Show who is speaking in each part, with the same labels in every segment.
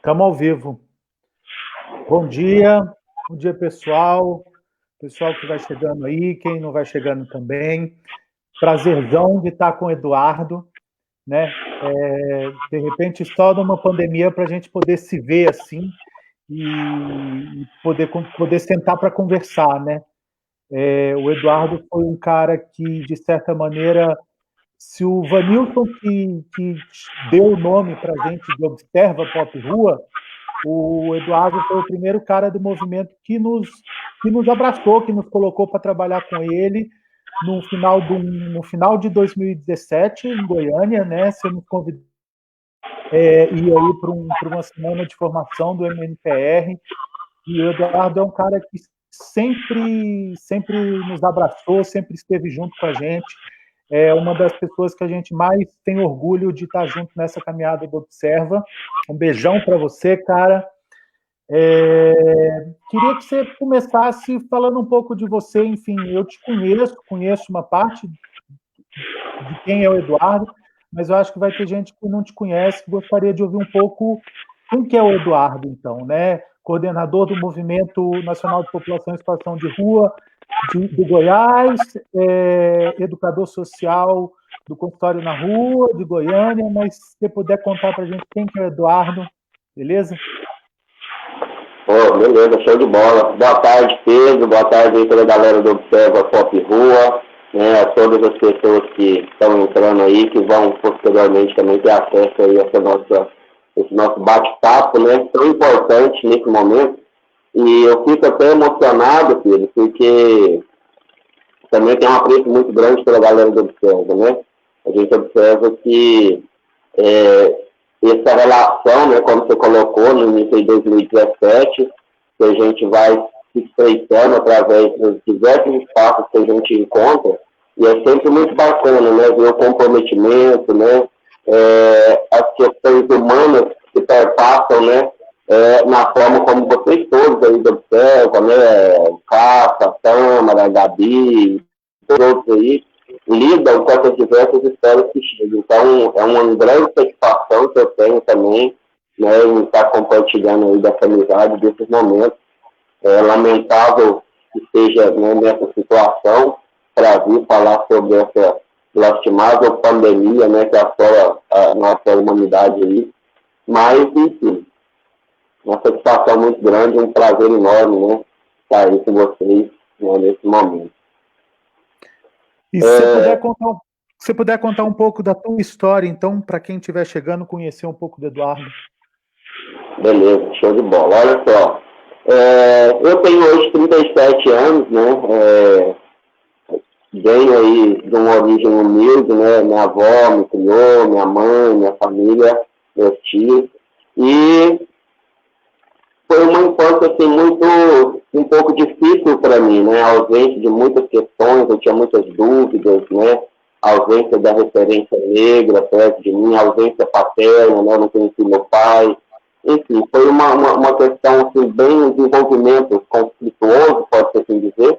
Speaker 1: Estamos ao vivo. Bom dia pessoal que vai chegando aí, quem não vai chegando também. Prazerzão de estar com o Eduardo, né? De repente, só numa pandemia para a gente poder se ver assim e poder sentar para conversar, né? O Eduardo foi um cara que, de certa maneira, se o Vanilton que deu o nome para a gente de Observa Pop Rua, o Eduardo foi o primeiro cara do movimento que nos abraçou, que nos colocou para trabalhar com ele no final de 2017, em Goiânia, né? Você nos convidou ir aí para uma semana de formação do MNPR, e o Eduardo é um cara que sempre nos abraçou, sempre esteve junto com a gente. É uma das pessoas que a gente mais tem orgulho de estar junto nessa caminhada do Observa. Um beijão para você, cara. Queria que você começasse falando um pouco de você. Enfim, eu te conheço uma parte de quem é o Eduardo, mas eu acho que vai ter gente que não te conhece, que gostaria de ouvir um pouco quem que é o Eduardo, então, né? Coordenador do Movimento Nacional de População em Situação de Rua do Goiás, educador social do Consultório na Rua, de Goiânia, mas se você puder contar para a gente quem que é o Eduardo, beleza?
Speaker 2: Beleza, show de bola. Boa tarde, Pedro. Boa tarde aí toda a galera do Observa Pop Rua, né, a todas as pessoas que estão entrando aí, que vão posteriormente também ter acesso aí a esse nosso bate-papo, né, tão importante nesse momento. E eu fico até emocionado, Pedro, porque também tem um apreço muito grande pela galera do Observa, né? A gente observa que essa relação, né, como você colocou no início de 2017, que a gente vai se estreitando através dos diversos espaços que a gente encontra, e é sempre muito bacana, né, ver o comprometimento, né, as questões humanas que perpassam, né, na forma como vocês todos aí observam, né, o Cássio, a Tâmara, a Gabi, todos outros aí, lidam com essas diversas histórias que chegam. Então, é uma grande satisfação que eu tenho também, né, em estar compartilhando aí dessa amizade, desses momentos. É lamentável que esteja, né, nessa situação para vir falar sobre essa lastimável pandemia, né, que assola a nossa humanidade aí. Mas, enfim, uma satisfação muito grande, um prazer enorme, né, estar aí com vocês, né, nesse momento.
Speaker 1: E se você puder contar um pouco da tua história, então, para quem estiver chegando, conhecer um pouco do Eduardo.
Speaker 2: Beleza, show de bola. Olha só, eu tenho hoje 37 anos, né? Venho aí de uma origem humilde, né? Minha avó me criou, minha mãe, minha família, meus tios. E foi uma infância assim, um pouco difícil para mim, né? A ausência de muitas questões, eu tinha muitas dúvidas, né? A ausência da referência negra perto de mim, a ausência paterna, né? Eu não conheci meu pai. Enfim, foi uma questão assim, bem um desenvolvimento conflituoso, pode-se assim dizer.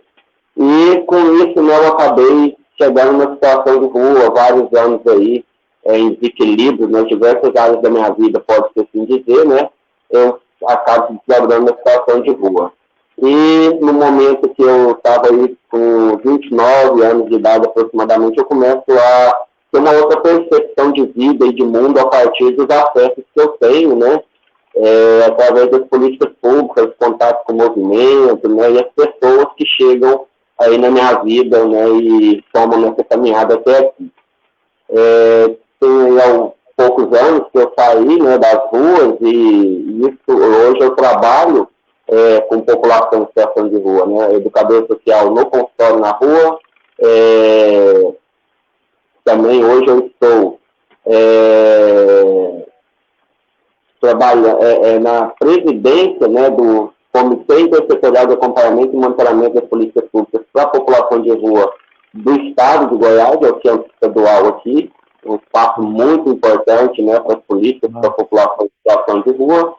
Speaker 2: E com isso, né, eu acabei chegando numa situação de rua, vários anos aí, em desequilíbrio, nas diversas áreas da minha vida, pode-se assim dizer, né? Eu acabo se desdobrando na situação de rua. E no momento que eu estava aí com 29 anos de idade aproximadamente, eu começo a ter uma outra percepção de vida e de mundo a partir dos acessos que eu tenho, né? Através das políticas públicas, contato com o movimento, né? E as pessoas que chegam aí na minha vida, né? E tomam essa caminhada até aqui. Tem há poucos anos que eu saí, né, das ruas e hoje eu trabalho com população em situação de rua, né, educador social no consultório na rua. Também hoje eu estou trabalhando na presidência, né, do Comitê Intersetorial de Acompanhamento e Monitoramento das Políticas Públicas para a População de Rua do Estado de Goiás, é o centro estadual aqui, um espaço muito importante, né, para as políticas, para a população em situação de rua.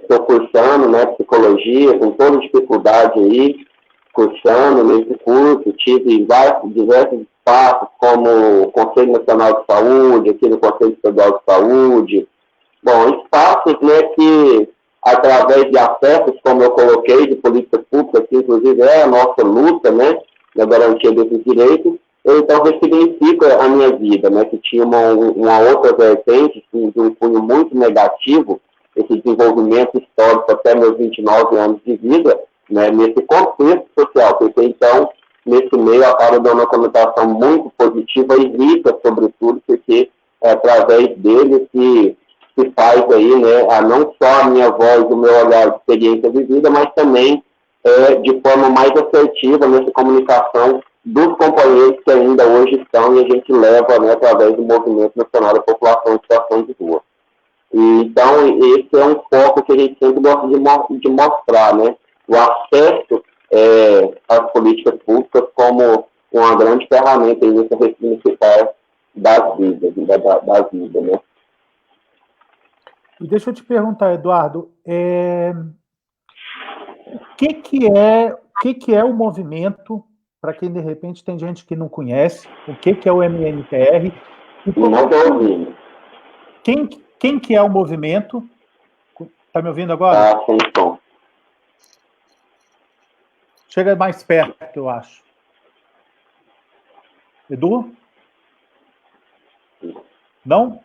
Speaker 2: Estou cursando, né, psicologia, com toda dificuldade aí, cursando nesse curso, tive diversos espaços, como o Conselho Nacional de Saúde, aqui no Conselho Estadual de Saúde, Bom, espaços, né, que através de acessos, como eu coloquei, de políticas públicas, que inclusive é a nossa luta, né, na garantia desses direitos, eu então ressignifico a minha vida, né, que tinha uma outra vertente, de um cunho muito negativo, esse desenvolvimento histórico até meus 29 anos de vida, né, nesse contexto social, porque então, nesse meio, acaba dando uma conotação muito positiva e rica, sobretudo, porque é através dele que se faz aí, né, não só a minha voz, o meu olhar de experiência vivida, mas também de forma mais assertiva nessa comunicação dos companheiros que ainda hoje estão e a gente leva, né, através do Movimento Nacional da População em Situação de Rua. E, então, esse é um foco que a gente sempre gosta de mostrar, né, o acesso às políticas públicas como uma grande ferramenta nesse ressignificar das vidas, da vida, né.
Speaker 1: E deixa eu te perguntar, Eduardo, o que é o movimento, para quem de repente tem gente que não conhece, o que é o MNPR?
Speaker 2: Não estou ouvindo.
Speaker 1: Quem que é o movimento? Está me ouvindo agora?
Speaker 2: Tá sem som.
Speaker 1: Chega mais perto, eu acho. Edu? Não?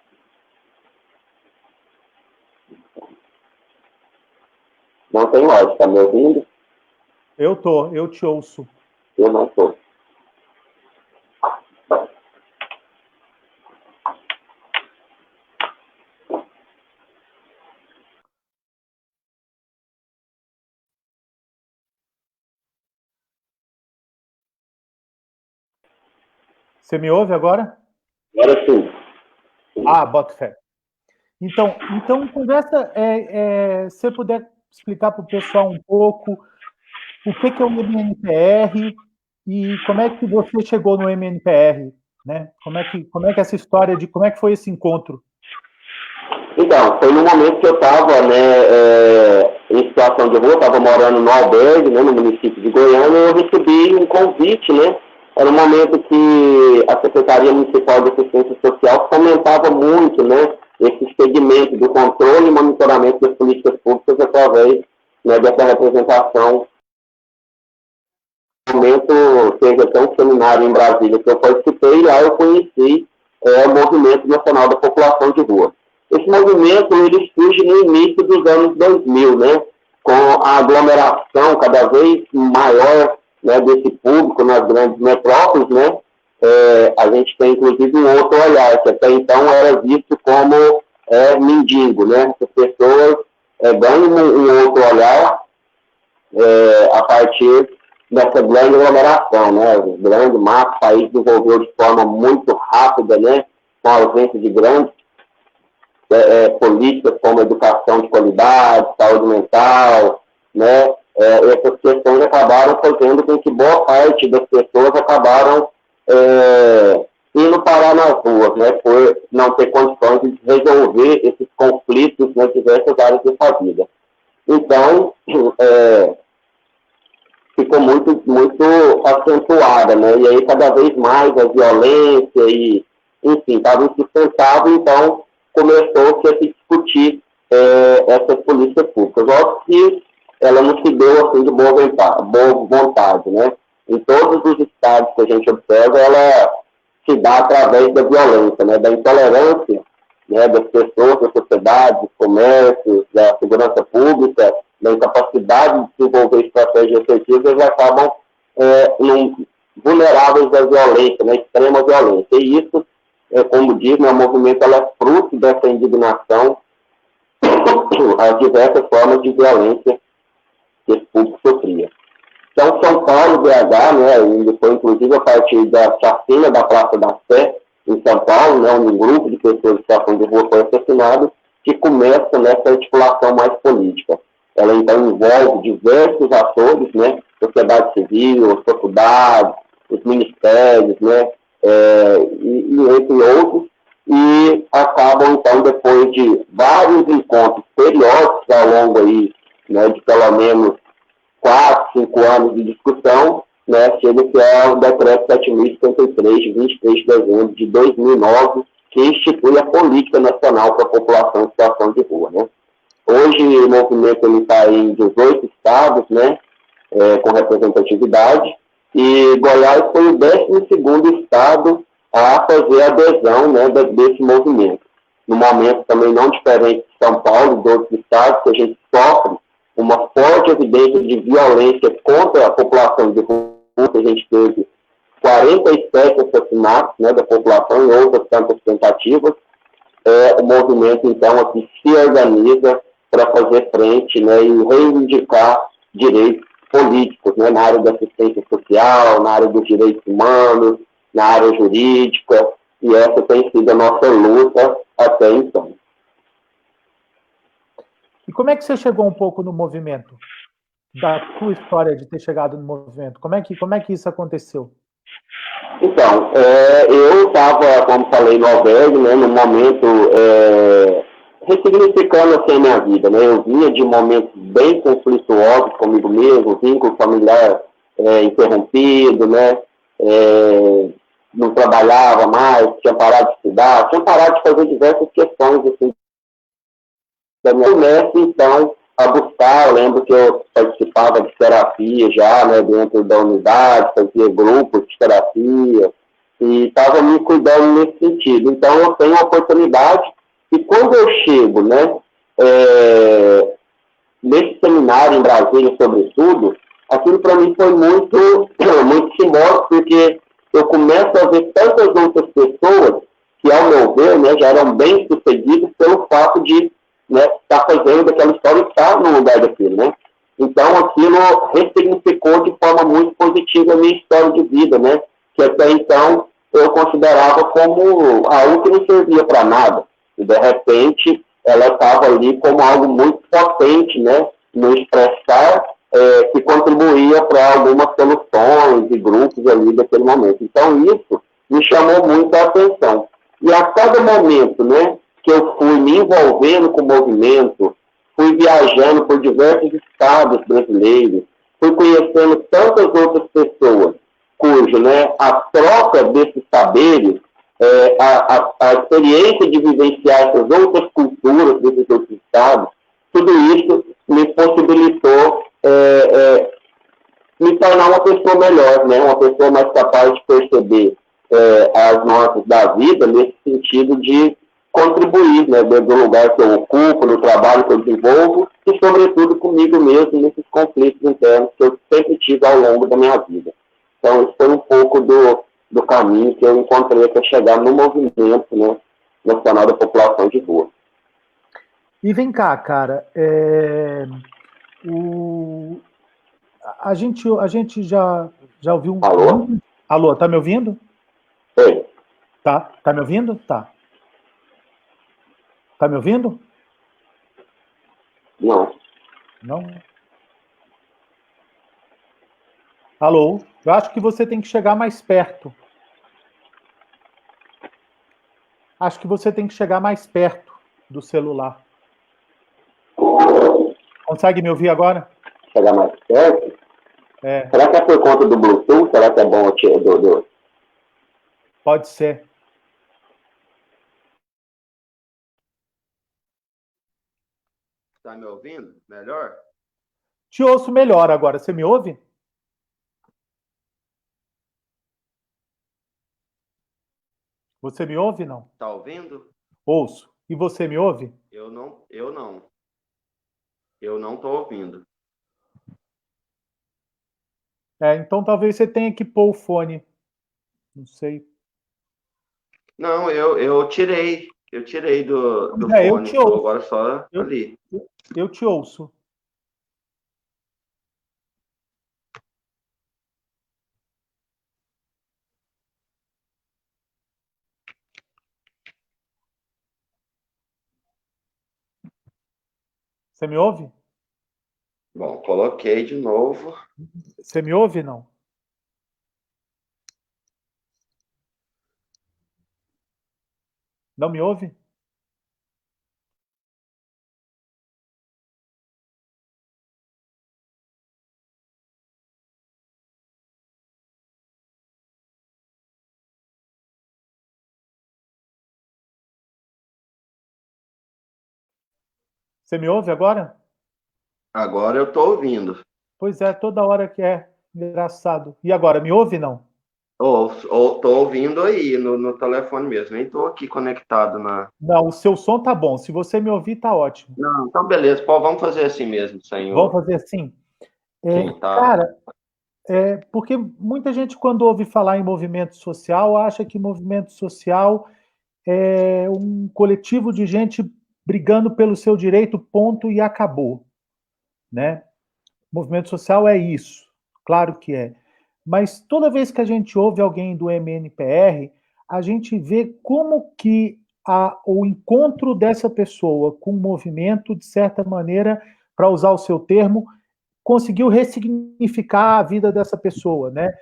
Speaker 2: Não tem lógica, está me ouvindo?
Speaker 1: Eu te ouço.
Speaker 2: Eu não estou.
Speaker 1: Você me ouve agora?
Speaker 2: Agora sim.
Speaker 1: Bota fé. Então conversa, se você puder explicar para o pessoal um pouco o que é o MNPR e como é que você chegou no MNPR, né? Como é que essa história como é que foi esse encontro?
Speaker 2: Então, foi no momento que eu estava, né, em situação de rua, estava morando no albergue, né, no município de Goiânia, e eu recebi um convite, né? Era um momento que a Secretaria Municipal de Assistência Social fomentava muito, né, esse segmento do controle e monitoramento das políticas públicas através, né, dessa representação. No momento, teve até um seminário em Brasília que eu participei, e lá eu conheci o Movimento Nacional da População de Rua. Esse movimento ele surge no início dos anos 2000, né, com a aglomeração cada vez maior, né, desse público nas grandes metrópoles, né. A gente tem inclusive um outro olhar, que até então era visto como mendigo, né. As pessoas ganham um outro olhar a partir dessa grande aglomeração, né. O grande massa, o país desenvolveu de forma muito rápida, né, com a ausência de grandes políticas como educação de qualidade, saúde mental, né? Essas questões acabaram fazendo com que boa parte das pessoas acabaram indo parar nas ruas, né? Por não ter condições de resolver esses conflitos nas diversas áreas da sua vida. Então, ficou muito, muito acentuada, né? E aí cada vez mais a violência e, enfim, estava insustentável, então começou-se a se discutir essas políticas públicas. Óbvio que ela não se deu assim de boa vontade, né? Em todos os estados que a gente observa, ela se dá através da violência, né? Da intolerância, né? Das pessoas, da sociedade, dos comércios, da segurança pública, da incapacidade de desenvolver estratégias efetivas, eles acabam vulneráveis da violência, né? Extrema violência. E isso, como diz, né, o movimento ela é fruto dessa indignação às diversas formas de violência que esse público sofria. Então, São Paulo, BH, né, foi inclusive a partir da chacina da Praça da Sé, em São Paulo, né, onde um grupo de pessoas de situação de rua foi assassinado, que começa nessa articulação mais política. Ela, então, envolve diversos atores, né, sociedade civil, faculdades, os ministérios, né, e entre outros, e acabam, então, depois de vários encontros periódicos ao longo aí, né, de pelo menos 4, 5 anos de discussão, né, chega-se ao decreto 7.053, de 23 de dezembro de 2009, que institui a política nacional para a população em situação de rua, né? Hoje o movimento está em 18 estados, né, com representatividade, e Goiás foi o 12º estado a fazer a adesão, né, desse movimento. No momento também não diferente de São Paulo e de outros estados, que a gente sofre uma forte evidência de violência contra a população de rua. A gente teve 47 assassinatos, né, da população e outras tantas tentativas. O movimento, então, aqui se organiza para fazer frente, né, e reivindicar direitos políticos, né, na área da assistência social, na área dos direitos humanos, na área jurídica, e essa tem sido a nossa luta até então.
Speaker 1: E como é que você chegou um pouco no movimento? Da tua história de ter chegado no movimento? Como é que isso aconteceu?
Speaker 2: Então, eu estava, como falei, no albergue, né, no momento, ressignificando assim, a minha vida, né? Eu vinha de momentos bem conflituosos comigo mesmo, vínculo familiar interrompido, né? Não trabalhava mais, tinha parado de estudar, tinha parado de fazer diversas questões assim, da minha comece, então, a buscar. Eu lembro que eu participava de terapia já, né, dentro da unidade, fazia grupos de terapia, e estava me cuidando nesse sentido. Então, eu tenho a oportunidade, e quando eu chego, né, nesse seminário em Brasília, sobretudo, aquilo para mim foi muito, muito simbólico, porque eu começo a ver tantas outras pessoas que, ao meu ver, né, já eram bem-sucedidas pelo fato de, né, estar fazendo daquela história e estar no lugar daquilo, né? Então, aquilo ressignificou de forma muito positiva a minha história de vida, né? Que até então eu considerava como algo que não servia para nada. E, de repente, ela estava ali como algo muito potente, né? No expressar, que contribuía para algumas soluções e grupos ali daquele momento. Então, isso me chamou muito a atenção. E a cada momento, né, que eu fui me envolvendo com o movimento, fui viajando por diversos estados brasileiros, fui conhecendo tantas outras pessoas, cujo, né, a troca desses saberes, a experiência de vivenciar essas outras culturas desses outros estados, tudo isso me possibilitou me tornar uma pessoa melhor, né, uma pessoa mais capaz de perceber as nossas da vida, nesse sentido de contribuir, né, do lugar que eu ocupo, no trabalho que eu desenvolvo e, sobretudo, comigo mesmo nesses conflitos internos que eu sempre tive ao longo da minha vida. Então, isso foi um pouco do caminho que eu encontrei até chegar no movimento, né, nacional da população de rua.
Speaker 1: E vem cá, cara, a gente já ouviu...
Speaker 2: Alô?
Speaker 1: Alô, tá me ouvindo?
Speaker 2: Oi.
Speaker 1: Tá me ouvindo? Tá. Tá me ouvindo?
Speaker 2: Não.
Speaker 1: Não? Alô? Eu acho que você tem que chegar mais perto. Acho que você tem que chegar mais perto do celular. Consegue me ouvir agora?
Speaker 2: Chegar mais perto? Será que é por conta do Bluetooth? Será que é bom do...
Speaker 1: Pode ser.
Speaker 2: Tá me ouvindo? Melhor?
Speaker 1: Te ouço melhor agora. Você me ouve? Você me ouve, não?
Speaker 2: Tá ouvindo?
Speaker 1: Ouço. E você me ouve?
Speaker 2: Eu não. Eu não tô ouvindo.
Speaker 1: Então talvez você tenha que pôr o fone. Não sei.
Speaker 2: Não, eu tirei. Eu tirei do
Speaker 1: Eu
Speaker 2: fone.
Speaker 1: te
Speaker 2: Tô
Speaker 1: ouço.
Speaker 2: agora só
Speaker 1: Eu,
Speaker 2: ali.
Speaker 1: eu te ouço. Você me ouve?
Speaker 2: Bom, coloquei de novo.
Speaker 1: Você me ouve, não? Não me ouve? Você me ouve agora?
Speaker 2: Agora eu estou ouvindo.
Speaker 1: Pois é, toda hora que é engraçado. E agora, me ouve não?
Speaker 2: Estou ouvindo aí no telefone mesmo, nem estou aqui conectado na.
Speaker 1: Não, o seu som tá bom. Se você me ouvir, tá ótimo.
Speaker 2: Não, então beleza, pô, vamos fazer assim mesmo,
Speaker 1: Vamos
Speaker 2: senhor.
Speaker 1: fazer assim?
Speaker 2: Sim, tá.
Speaker 1: Cara, porque muita gente, quando ouve falar em movimento social, acha que movimento social é um coletivo de gente brigando pelo seu direito, ponto, e acabou, né? Movimento social é isso, claro que é. Mas toda vez que a gente ouve alguém do MNPR, a gente vê como que o encontro dessa pessoa com o movimento, de certa maneira, para usar o seu termo, conseguiu ressignificar a vida dessa pessoa, né?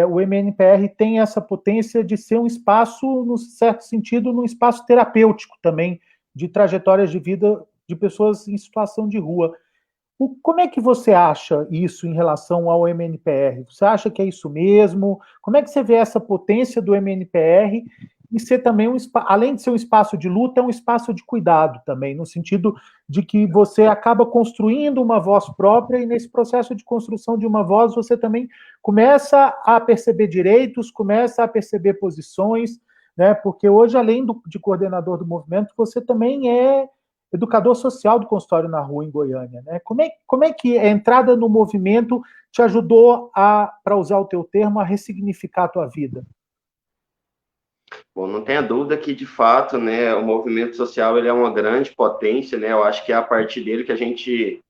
Speaker 1: O MNPR tem essa potência de ser um espaço, no certo sentido, um espaço terapêutico também, de trajetórias de vida de pessoas em situação de rua. Como é que você acha isso em relação ao MNPR? Você acha que é isso mesmo? Como é que você vê essa potência do MNPR e ser também além de ser um espaço de luta, é um espaço de cuidado também, no sentido de que você acaba construindo uma voz própria e nesse processo de construção de uma voz você também começa a perceber direitos, começa a perceber posições, né? Porque hoje, além de coordenador do movimento, você também é educador social do consultório na rua em Goiânia, né? Como é que a entrada no movimento te ajudou para usar o teu termo, a ressignificar a tua vida?
Speaker 2: Bom, não tenha dúvida que, de fato, né, o movimento social ele é uma grande potência, né? Eu acho que é a partir dele que a gente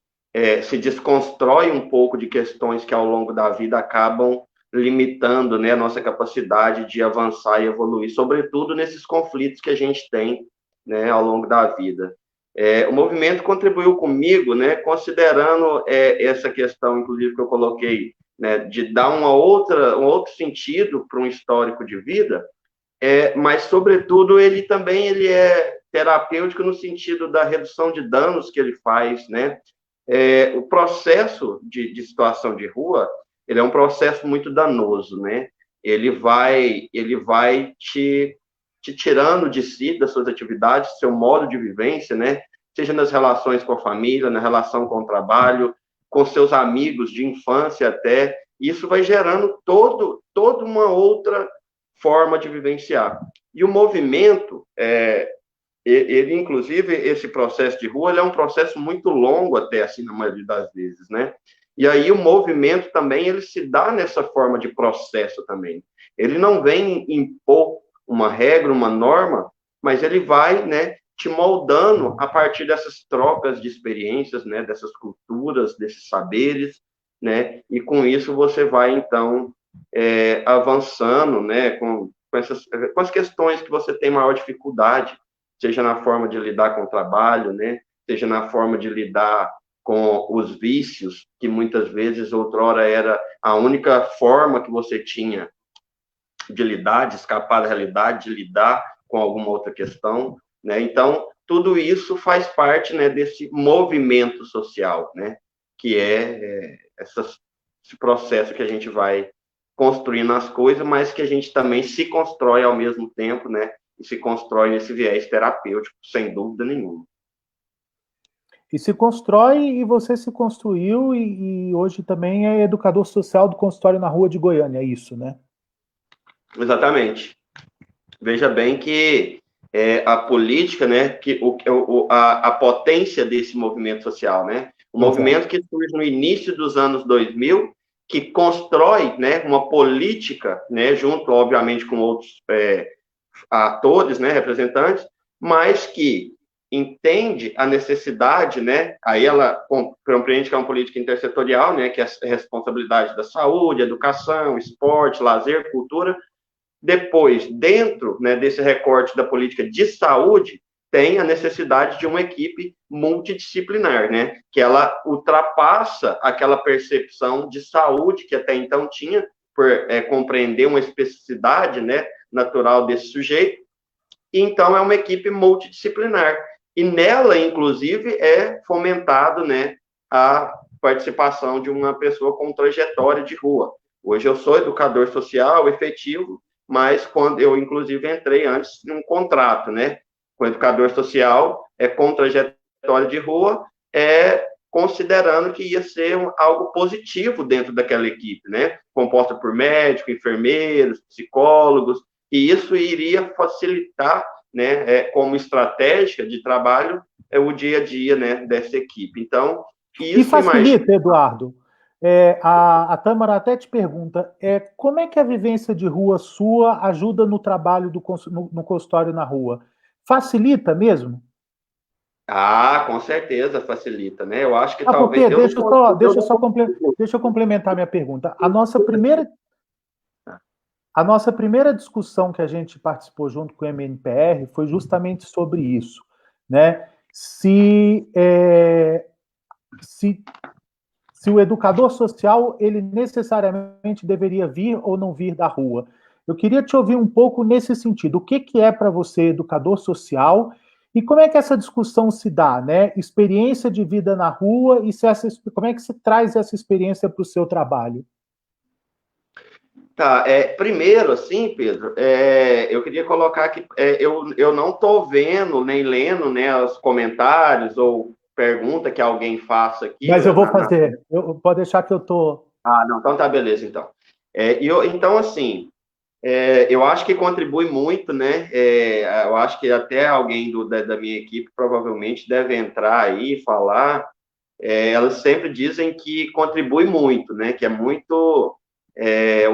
Speaker 2: se desconstrói um pouco de questões que, ao longo da vida, acabam limitando, né, a nossa capacidade de avançar e evoluir, sobretudo nesses conflitos que a gente tem, né, ao longo da vida. O movimento contribuiu comigo, né, considerando essa questão, inclusive, que eu coloquei, né, de dar um outro sentido para um histórico de vida, mas, sobretudo, ele é terapêutico no sentido da redução de danos que ele faz, né? O processo de situação de rua, ele é um processo muito danoso, né? Ele vai te tirando de si, das suas atividades, seu modo de vivência, né? Seja nas relações com a família, na relação com o trabalho, com seus amigos de infância até. Isso vai gerando toda uma outra forma de vivenciar. E o movimento, ele, inclusive, esse processo de rua, ele é um processo muito longo até, assim, na maioria das vezes, né? E aí o movimento também, ele se dá nessa forma de processo também. Ele não vem impor uma regra, uma norma, mas ele vai, né, te moldando a partir dessas trocas de experiências, né, dessas culturas, desses saberes, né? E com isso você vai, então, avançando, né, com as questões que você tem maior dificuldade, seja na forma de lidar com o trabalho, né, seja na forma de lidar com os vícios, que muitas vezes outrora era a única forma que você tinha de lidar, de escapar da realidade, de lidar com alguma outra questão, né? Então, tudo isso faz parte, né, desse movimento social, né, que esse processo que a gente vai construindo as coisas, mas que a gente também se constrói ao mesmo tempo, né, e se constrói nesse viés terapêutico, sem dúvida nenhuma.
Speaker 1: E se constrói, e você se construiu, e hoje também é educador social do consultório na rua de Goiânia, é isso, né?
Speaker 2: Exatamente. Veja bem que a política, né, que a potência desse movimento social, né, o movimento que surge no início dos anos 2000, que constrói, né, uma política, né, junto, obviamente, com outros atores, né, representantes, mas que entende a necessidade, né, aí ela compreende que é uma política intersetorial, né, que é a responsabilidade da saúde, educação, esporte, lazer, cultura. Depois, dentro, né, desse recorte da política de saúde, tem a necessidade de uma equipe multidisciplinar, né, que ela ultrapassa aquela percepção de saúde que até então tinha, por compreender uma especificidade, né, natural desse sujeito. E, então, é uma equipe multidisciplinar. E nela, inclusive, é fomentado, né, a participação de uma pessoa com trajetória de rua. Hoje eu sou educador social efetivo, mas quando eu, inclusive, entrei antes num contrato, né, com educador social, com trajetória
Speaker 3: trajetória de rua, considerando que ia ser algo positivo dentro daquela equipe, né? Composta por médicos, enfermeiros, psicólogos, e isso iria facilitar, né, como estratégia de trabalho, o dia a dia, né, dessa equipe. Então,
Speaker 1: isso... E facilita, Eduardo. A Tâmara até te pergunta, como é que a vivência de rua sua ajuda no trabalho no consultório na rua? Facilita mesmo?
Speaker 3: Com certeza facilita, né? Eu acho que talvez...
Speaker 1: Deixa eu complementar minha pergunta. A nossa primeira discussão que a gente participou junto com o MNPR foi justamente sobre isso, né? Se o educador social, ele necessariamente deveria vir ou não vir da rua. Eu queria te ouvir um pouco nesse sentido. O que é para você educador social e como é que essa discussão se dá, né? Experiência de vida na rua e como é que se traz essa experiência para o seu trabalho?
Speaker 3: Tá, primeiro, assim, Pedro, eu queria colocar que eu não estou vendo nem lendo, né, os comentários ou pergunta que alguém faça aqui.
Speaker 1: Mas eu vou fazer. Pode deixar que eu estou...
Speaker 3: Não, então tá, beleza, então. Então, assim, eu acho que contribui muito, né? Eu acho que até alguém da minha equipe provavelmente deve entrar aí e falar. Elas sempre dizem que contribui muito, né? Que é muito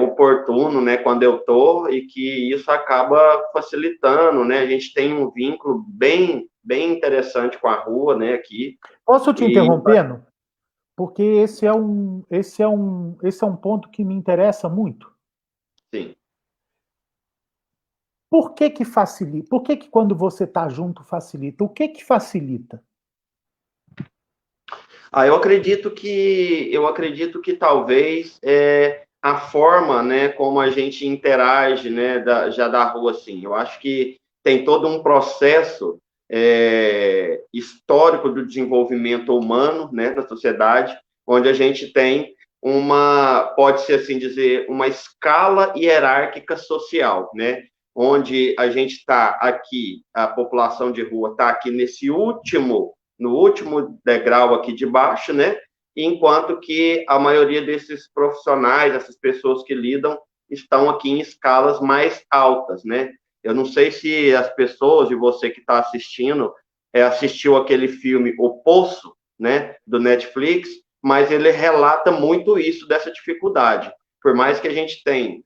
Speaker 3: oportuno, né? Quando eu tô e que isso acaba facilitando, né? A gente tem um vínculo bem interessante com a rua, né? Aqui.
Speaker 1: Posso te interrompendo? Porque esse é um ponto que me interessa muito.
Speaker 3: Sim.
Speaker 1: Por que facilita? Por que quando você está junto facilita? O que facilita?
Speaker 3: Eu acredito que talvez a forma, né, como a gente interage, né, já da rua, assim. Eu acho que tem todo um processo histórico do desenvolvimento humano, né, da sociedade, onde a gente tem pode-se assim dizer, uma escala hierárquica social, né, onde a gente está aqui, a população de rua está aqui no último degrau aqui de baixo, né? Enquanto que a maioria desses profissionais, essas pessoas que lidam, estão aqui em escalas mais altas, né? Eu não sei se as pessoas, e você que está assistindo, assistiu aquele filme O Poço, né, do Netflix, mas ele relata muito isso, dessa dificuldade. Por mais que a gente tenha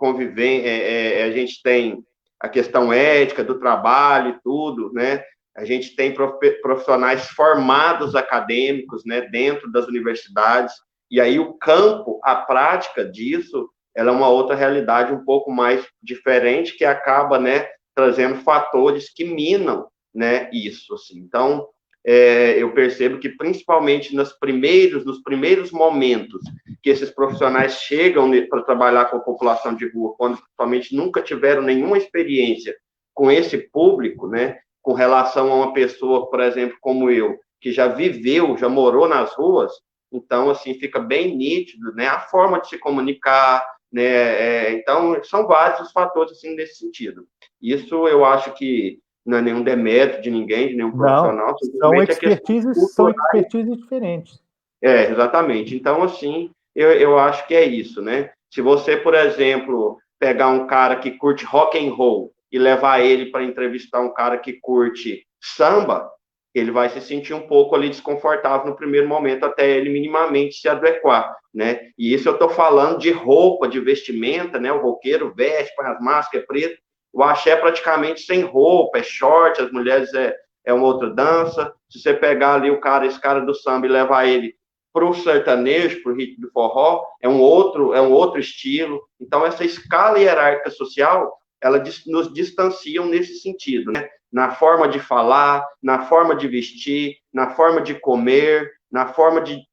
Speaker 3: a gente tem a questão ética do trabalho e tudo, né? A gente tem profissionais formados acadêmicos, né, dentro das universidades, e aí o campo, a prática disso, ela é uma outra realidade um pouco mais diferente, que acaba, né, trazendo fatores que minam, né, isso, assim. Então, eu percebo que principalmente nos primeiros momentos que esses profissionais chegam para trabalhar com a população de rua, quando principalmente nunca tiveram nenhuma experiência com esse público, né, com relação a uma pessoa, por exemplo, como eu, que já viveu, já morou nas ruas, então, assim, fica bem nítido, né, a forma de se comunicar, né, então, são vários os fatores, assim, nesse sentido. Isso eu acho que não é nenhum demérito de ninguém, de nenhum profissional.
Speaker 1: São expertises diferentes.
Speaker 3: Exatamente. Então, assim, eu acho que é isso, né? Se você, por exemplo, pegar um cara que curte rock and roll e levar ele para entrevistar um cara que curte samba, ele vai se sentir um pouco ali desconfortável no primeiro momento, até ele minimamente se adequar, né? E isso eu estou falando de roupa, de vestimenta, né? O roqueiro veste, põe as máscaras, é preto. O axé é praticamente sem roupa, é short, as mulheres é uma outra dança. Se você pegar ali esse cara do samba e levar ele para o sertanejo, para o ritmo do forró, é um outro estilo. Então, essa escala hierárquica social, ela nos distanciam nesse sentido, né? Na forma de falar, na forma de vestir, na forma de comer, na forma de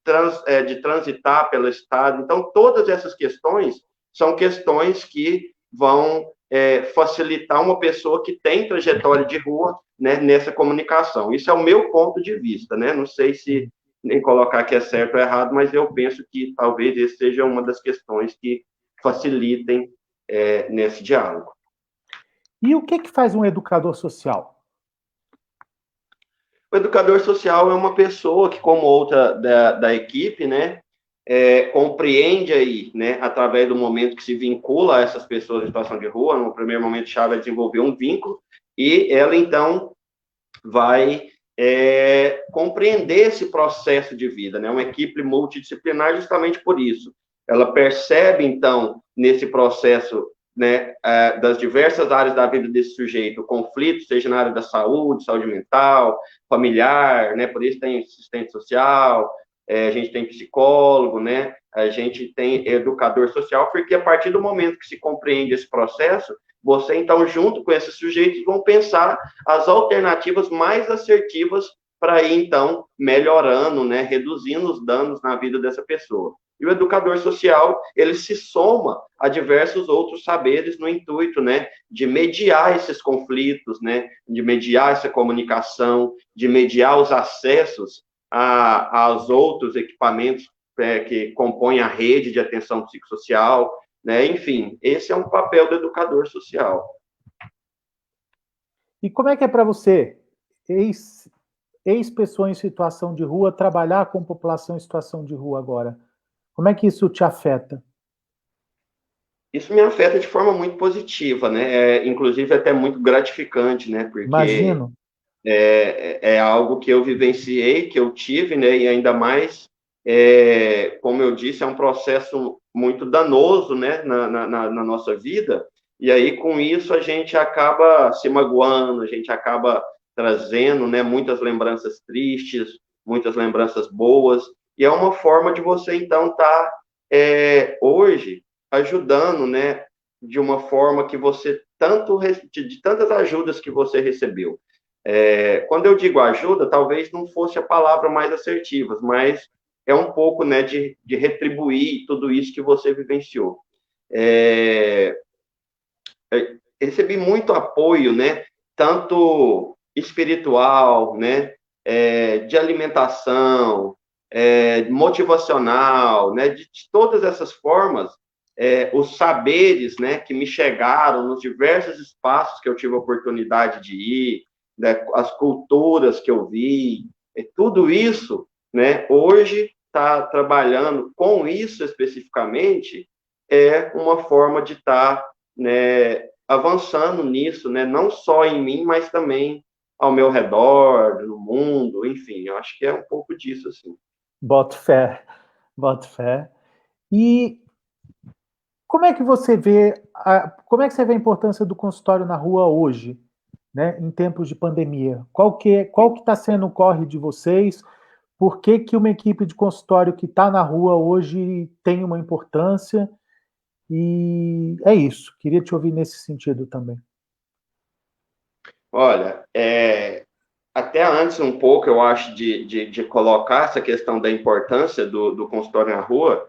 Speaker 3: transitar pelo estado. Então, todas essas questões são questões que vão facilitar uma pessoa que tem trajetória de rua, né, nessa comunicação. Isso é o meu ponto de vista, né? Não sei se nem colocar que é certo ou errado, mas eu penso que talvez esse seja uma das questões que facilitem nesse diálogo.
Speaker 1: E o que faz um educador social?
Speaker 3: O educador social é uma pessoa que, como outra da equipe, né, compreende aí, né, através do momento que se vincula a essas pessoas em situação de rua, no primeiro momento chave é desenvolver um vínculo, e ela, então, vai compreender esse processo de vida, né, uma equipe multidisciplinar justamente por isso. Ela percebe, então, nesse processo, né, das diversas áreas da vida desse sujeito, o conflito, seja na área da saúde, saúde mental, familiar, né, por isso tem assistente social, a gente tem psicólogo, né, a gente tem educador social, porque a partir do momento que se compreende esse processo, você, então, junto com esses sujeitos, vão pensar as alternativas mais assertivas para ir, então, melhorando, né, reduzindo os danos na vida dessa pessoa. E o educador social, ele se soma a diversos outros saberes no intuito, né, de mediar esses conflitos, né, de mediar essa comunicação, de mediar os acessos aos outros equipamentos que compõem a rede de atenção psicossocial, né, enfim, esse é um papel do educador social.
Speaker 1: E como é que é para você, ex-pessoa em situação de rua, trabalhar com população em situação de rua agora? Como é que isso te afeta?
Speaker 3: Isso me afeta de forma muito positiva, né? Inclusive até muito gratificante, né? Porque
Speaker 1: Imagino.
Speaker 3: é algo que eu vivenciei, que eu tive, né? E ainda mais, como eu disse, é um processo muito danoso, né? Na nossa vida. E aí, com isso, a gente acaba se magoando, a gente acaba trazendo, né? Muitas lembranças tristes, muitas lembranças boas. E é uma forma de você, então, estar hoje ajudando, né? De uma forma que você de tantas ajudas que você recebeu. Quando eu digo ajuda, talvez não fosse a palavra mais assertiva, mas é um pouco, né, de retribuir tudo isso que você vivenciou. Recebi muito apoio, né, tanto espiritual, né, de alimentação, motivacional, né, de todas essas formas, os saberes, né, que me chegaram nos diversos espaços que eu tive a oportunidade de ir, né, as culturas que eu vi, tudo isso, né, hoje está trabalhando com isso especificamente, é uma forma de estar, né, avançando nisso, né, não só em mim, mas também ao meu redor, no mundo, enfim, eu acho que é um pouco disso, assim.
Speaker 1: Boto fé, boto fé. E como é que você vê a importância do consultório na rua hoje, né, em tempos de pandemia? Qual que está sendo o corre de vocês? Por que que uma equipe de consultório que está na rua hoje tem uma importância? E é isso. Queria te ouvir nesse sentido também.
Speaker 3: Olha, até antes um pouco, eu acho, de colocar essa questão da importância do consultório na rua,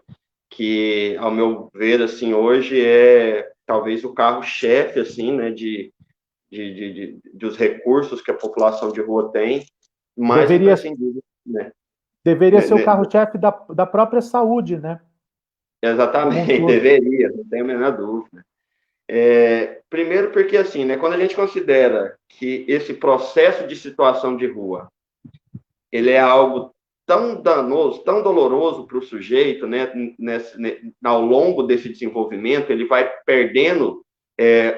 Speaker 3: que, ao meu ver, assim, hoje é talvez o carro-chefe, assim, né, dos recursos que a população de rua tem, mais imprescindível, né?
Speaker 1: Deveria ser o carro-chefe da própria saúde, né?
Speaker 3: Exatamente, deveria, não tenho a menor dúvida. Primeiro porque, assim, né, quando a gente considera que esse processo de situação de rua, ele é algo tão danoso, tão doloroso para o sujeito, né, ao longo desse desenvolvimento, ele vai perdendo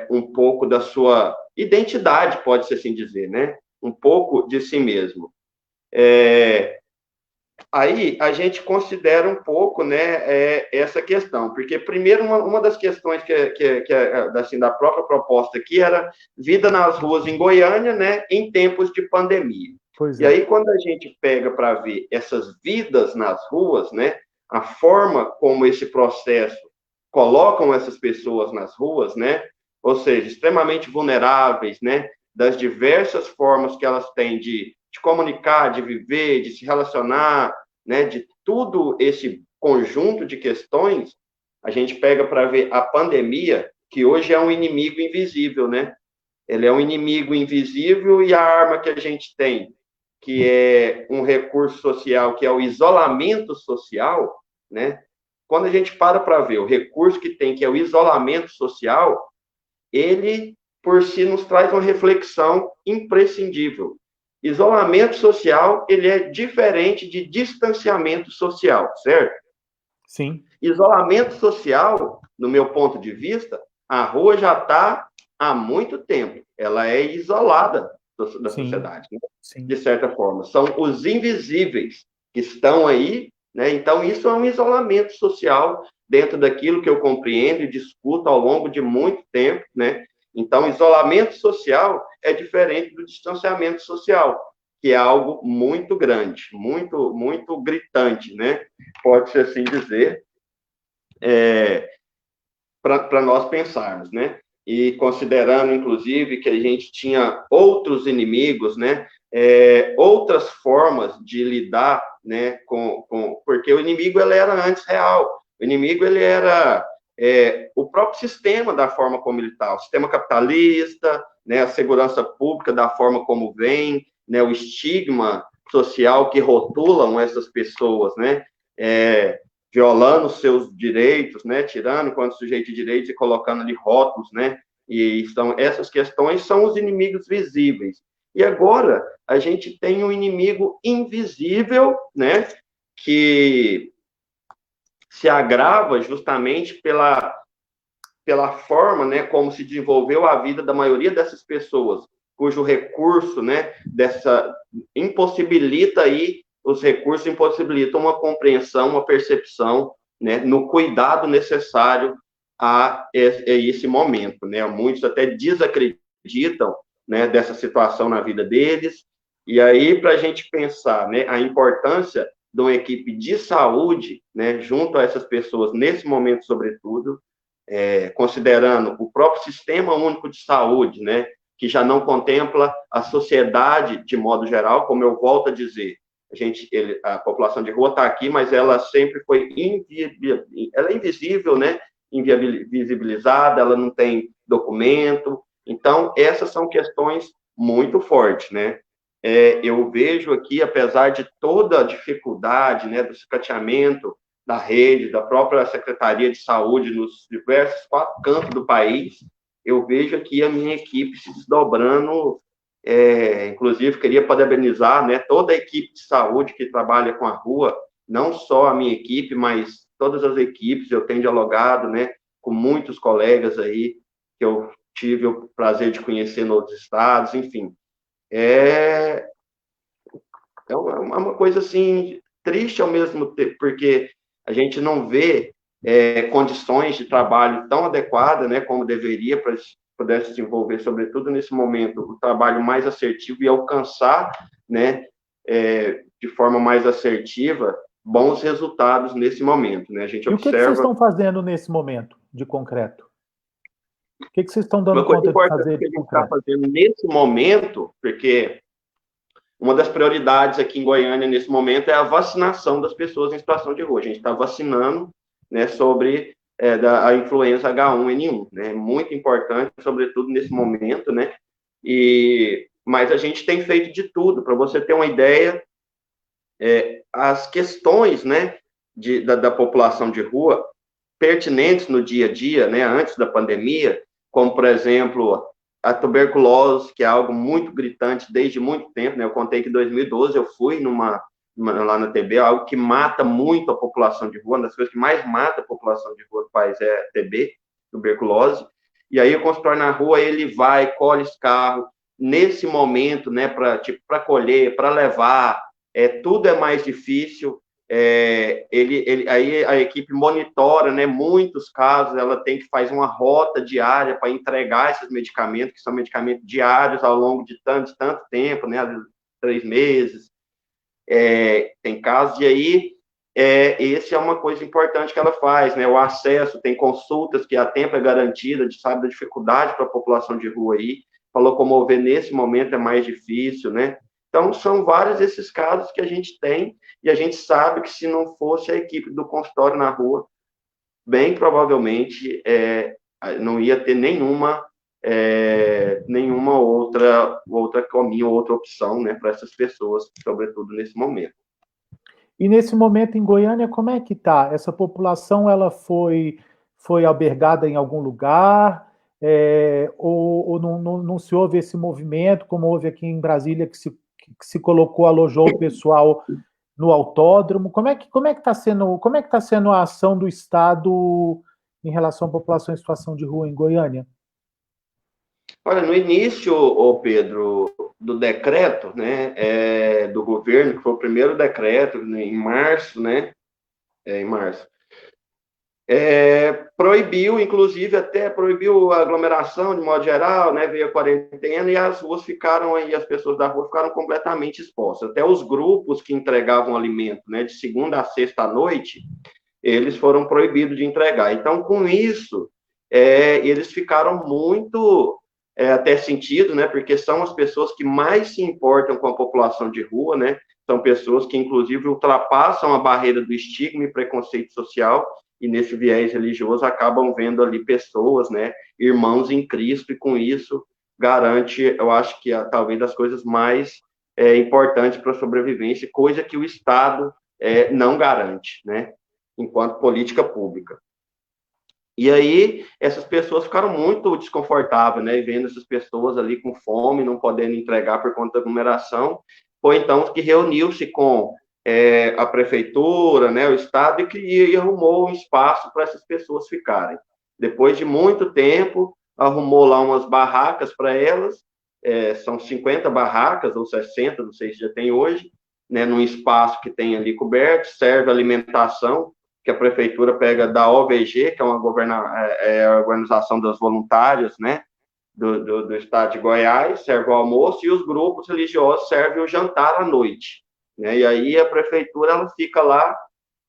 Speaker 3: um pouco da sua identidade, pode-se assim dizer, né, um pouco de si mesmo. Aí a gente considera um pouco, né, essa questão, porque primeiro uma das questões assim, da própria proposta aqui era vida nas ruas em Goiânia, né, em tempos de pandemia. E aí quando a gente pega para ver essas vidas nas ruas, né, a forma como esse processo colocam essas pessoas nas ruas, né, ou seja, extremamente vulneráveis, né, das diversas formas que elas têm de comunicar, de viver, de se relacionar, né, de tudo esse conjunto de questões, a gente pega para ver a pandemia, que hoje é um inimigo invisível, né? Ele é um inimigo invisível e a arma que a gente tem, que é um recurso social, que é o isolamento social, né? Quando a gente para ver o recurso que tem, que é o isolamento social, ele, por si, nos traz uma reflexão imprescindível. Isolamento social, ele é diferente de distanciamento social, certo?
Speaker 1: Sim.
Speaker 3: Isolamento social, no meu ponto de vista, a rua já está há muito tempo. Ela é isolada da sociedade, né? De certa forma. São os invisíveis que estão aí, né? Então, isso é um isolamento social dentro daquilo que eu compreendo e discuto ao longo de muito tempo, né? Então, isolamento social é diferente do distanciamento social, que é algo muito grande, muito, muito gritante, né? Pode-se assim dizer, para nós pensarmos, né? E considerando, inclusive, que a gente tinha outros inimigos, né? Outras formas de lidar, né? Porque o inimigo ele era antes real. O inimigo ele era o próprio sistema da forma como ele está, o sistema capitalista, né? A segurança pública da forma como vem, né? O estigma social que rotulam essas pessoas, né? Violando seus direitos, né, tirando quanto sujeito de direitos e colocando ali rótulos, né, e essas questões são os inimigos visíveis. E agora a gente tem um inimigo invisível, né, que se agrava justamente pela forma, né, como se desenvolveu a vida da maioria dessas pessoas, cujo recurso, né, impossibilita aí, os recursos impossibilitam uma compreensão, uma percepção, né, no cuidado necessário a esse momento, né? Muitos até desacreditam, né, dessa situação na vida deles. E aí, para a gente pensar, né, a importância de uma equipe de saúde, né, junto a essas pessoas nesse momento, sobretudo, considerando o próprio Sistema Único de Saúde, né, que já não contempla a sociedade de modo geral, como eu volto a dizer, a população de rua está aqui, mas ela sempre foi ela é invisível, né, invisibilizada, ela não tem documento, então essas são questões muito fortes, né. Eu vejo aqui, apesar de toda a dificuldade, né, do sucateamento da rede, da própria Secretaria de Saúde nos diversos 4 cantos do país, eu vejo aqui a minha equipe se desdobrando, inclusive queria parabenizar, né, toda a equipe de saúde que trabalha com a rua, não só a minha equipe, mas todas as equipes, eu tenho dialogado, né, com muitos colegas aí, que eu tive o prazer de conhecer em outros estados, enfim. É uma coisa, assim, triste ao mesmo tempo, porque a gente não vê condições de trabalho tão adequadas, né, como deveria para pudesse se desenvolver, sobretudo nesse momento, o trabalho mais assertivo e alcançar, né, de forma mais assertiva, bons resultados nesse momento, né? A gente
Speaker 1: E o que vocês
Speaker 3: observa...
Speaker 1: estão fazendo nesse momento, de concreto? O que vocês estão dando
Speaker 3: Uma coisa
Speaker 1: conta de
Speaker 3: importante
Speaker 1: fazer
Speaker 3: que a
Speaker 1: de
Speaker 3: gente está
Speaker 1: concreto?
Speaker 3: fazendo nesse momento, porque uma das prioridades aqui em Goiânia, nesse momento, é a vacinação das pessoas em situação de rua. A gente está vacinando, né, sobre a influenza H1N1, né? Muito importante, sobretudo nesse momento, né? Mas a gente tem feito de tudo. Para você ter uma ideia, as questões, né, da população de rua pertinentes no dia a dia, né, antes da pandemia, como, por exemplo, a tuberculose, que é algo muito gritante desde muito tempo, né? Eu contei que em 2012 eu fui lá na TB, algo que mata muito a população de rua, uma das coisas que mais mata a população de rua do país é TB, tuberculose. E aí o consultório na rua, ele vai, colhe esse carro, nesse momento, né, para colher, para levar, tudo é mais difícil. Aí a equipe monitora, né, muitos casos, ela tem que fazer uma rota diária para entregar esses medicamentos, que são medicamentos diários ao longo de tanto tempo, né, às vezes 3 meses, tem casos, e aí esse é uma coisa importante que ela faz, né, o acesso, tem consultas que a tempo é garantida, a gente sabe da dificuldade para a população de rua aí, para locomover nesse momento é mais difícil, né. Então, são vários esses casos que a gente tem, e a gente sabe que se não fosse a equipe do consultório na rua, bem provavelmente não ia ter nenhuma outra caminho, outra opção, né, para essas pessoas, sobretudo nesse momento.
Speaker 1: E nesse momento em Goiânia, como é que está? Essa população ela foi albergada em algum lugar? Ou não se houve esse movimento, como houve aqui em Brasília, que que se colocou, alojou o pessoal no autódromo. Como é que está sendo a ação do Estado em relação à população em situação de rua em Goiânia?
Speaker 3: Olha, no início, ô Pedro, do decreto, né, do governo, que foi o primeiro decreto, né, em março, né, em março, proibiu, inclusive até proibiu a aglomeração de modo geral, né, veio a quarentena e as ruas ficaram aí, as pessoas da rua ficaram completamente expostas. Até os grupos que entregavam alimento, né, de segunda a sexta à noite, eles foram proibidos de entregar. Então, com isso, eles ficaram muito até sentido, né, porque são as pessoas que mais se importam com a população de rua, né, são pessoas que, inclusive, ultrapassam a barreira do estigma e preconceito social, e nesse viés religioso acabam vendo ali pessoas, né, irmãos em Cristo, e com isso garante, eu acho que talvez das coisas mais importantes para a sobrevivência, coisa que o Estado não garante, né, enquanto política pública. E aí, essas pessoas ficaram muito desconfortáveis, né, vendo essas pessoas ali com fome, não podendo entregar por conta da aglomeração, foi então que reuniu-se com a prefeitura, né, o Estado, e arrumou um espaço para essas pessoas ficarem. Depois de muito tempo, arrumou lá umas barracas para elas, são 50 barracas, ou 60, não sei se já tem hoje, né, num espaço que tem ali coberto, serve alimentação, que a prefeitura pega da OVG, que é uma organização das voluntárias, né, do estado de Goiás, serve o almoço, e os grupos religiosos servem o jantar à noite, né, e aí a prefeitura ela fica lá,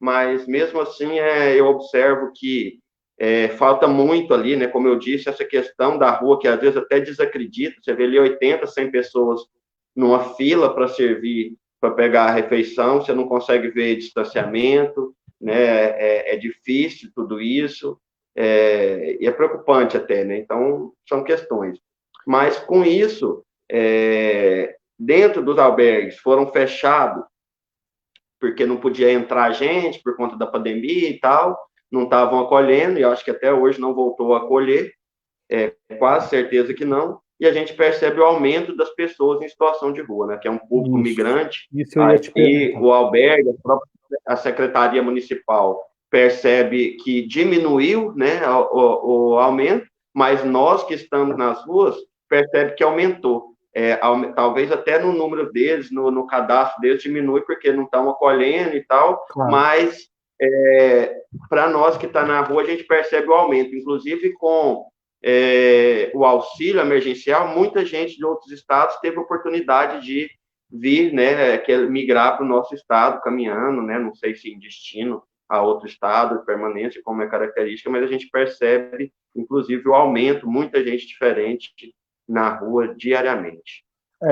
Speaker 3: mas mesmo assim eu observo que falta muito ali, né, como eu disse, essa questão da rua, que às vezes até desacredita, você vê ali 80, 100 pessoas numa fila para servir, para pegar a refeição, você não consegue ver distanciamento, né, é difícil tudo isso, e é preocupante até, né, então são questões. Mas com isso, dentro dos albergues foram fechados, porque não podia entrar gente por conta da pandemia e tal, não estavam acolhendo, e acho que até hoje não voltou a acolher, quase certeza que não, e a gente percebe o aumento das pessoas em situação de rua, né, que é um público migrante,
Speaker 1: isso eu ia te
Speaker 3: aí
Speaker 1: perguntar.
Speaker 3: o albergue, a Secretaria Municipal percebe que diminuiu, né, o aumento, mas nós que estamos nas ruas percebe que aumentou. Talvez até no número deles, no cadastro deles diminui porque não estão acolhendo e tal, claro. Mas para nós que está na rua a gente percebe o aumento, inclusive com o auxílio emergencial, muita gente de outros estados teve oportunidade de vir, né, migrar para o nosso estado caminhando, né, não sei se em destino a outro estado, de permanência, como é característica, mas a gente percebe, inclusive, o aumento, muita gente diferente na rua diariamente.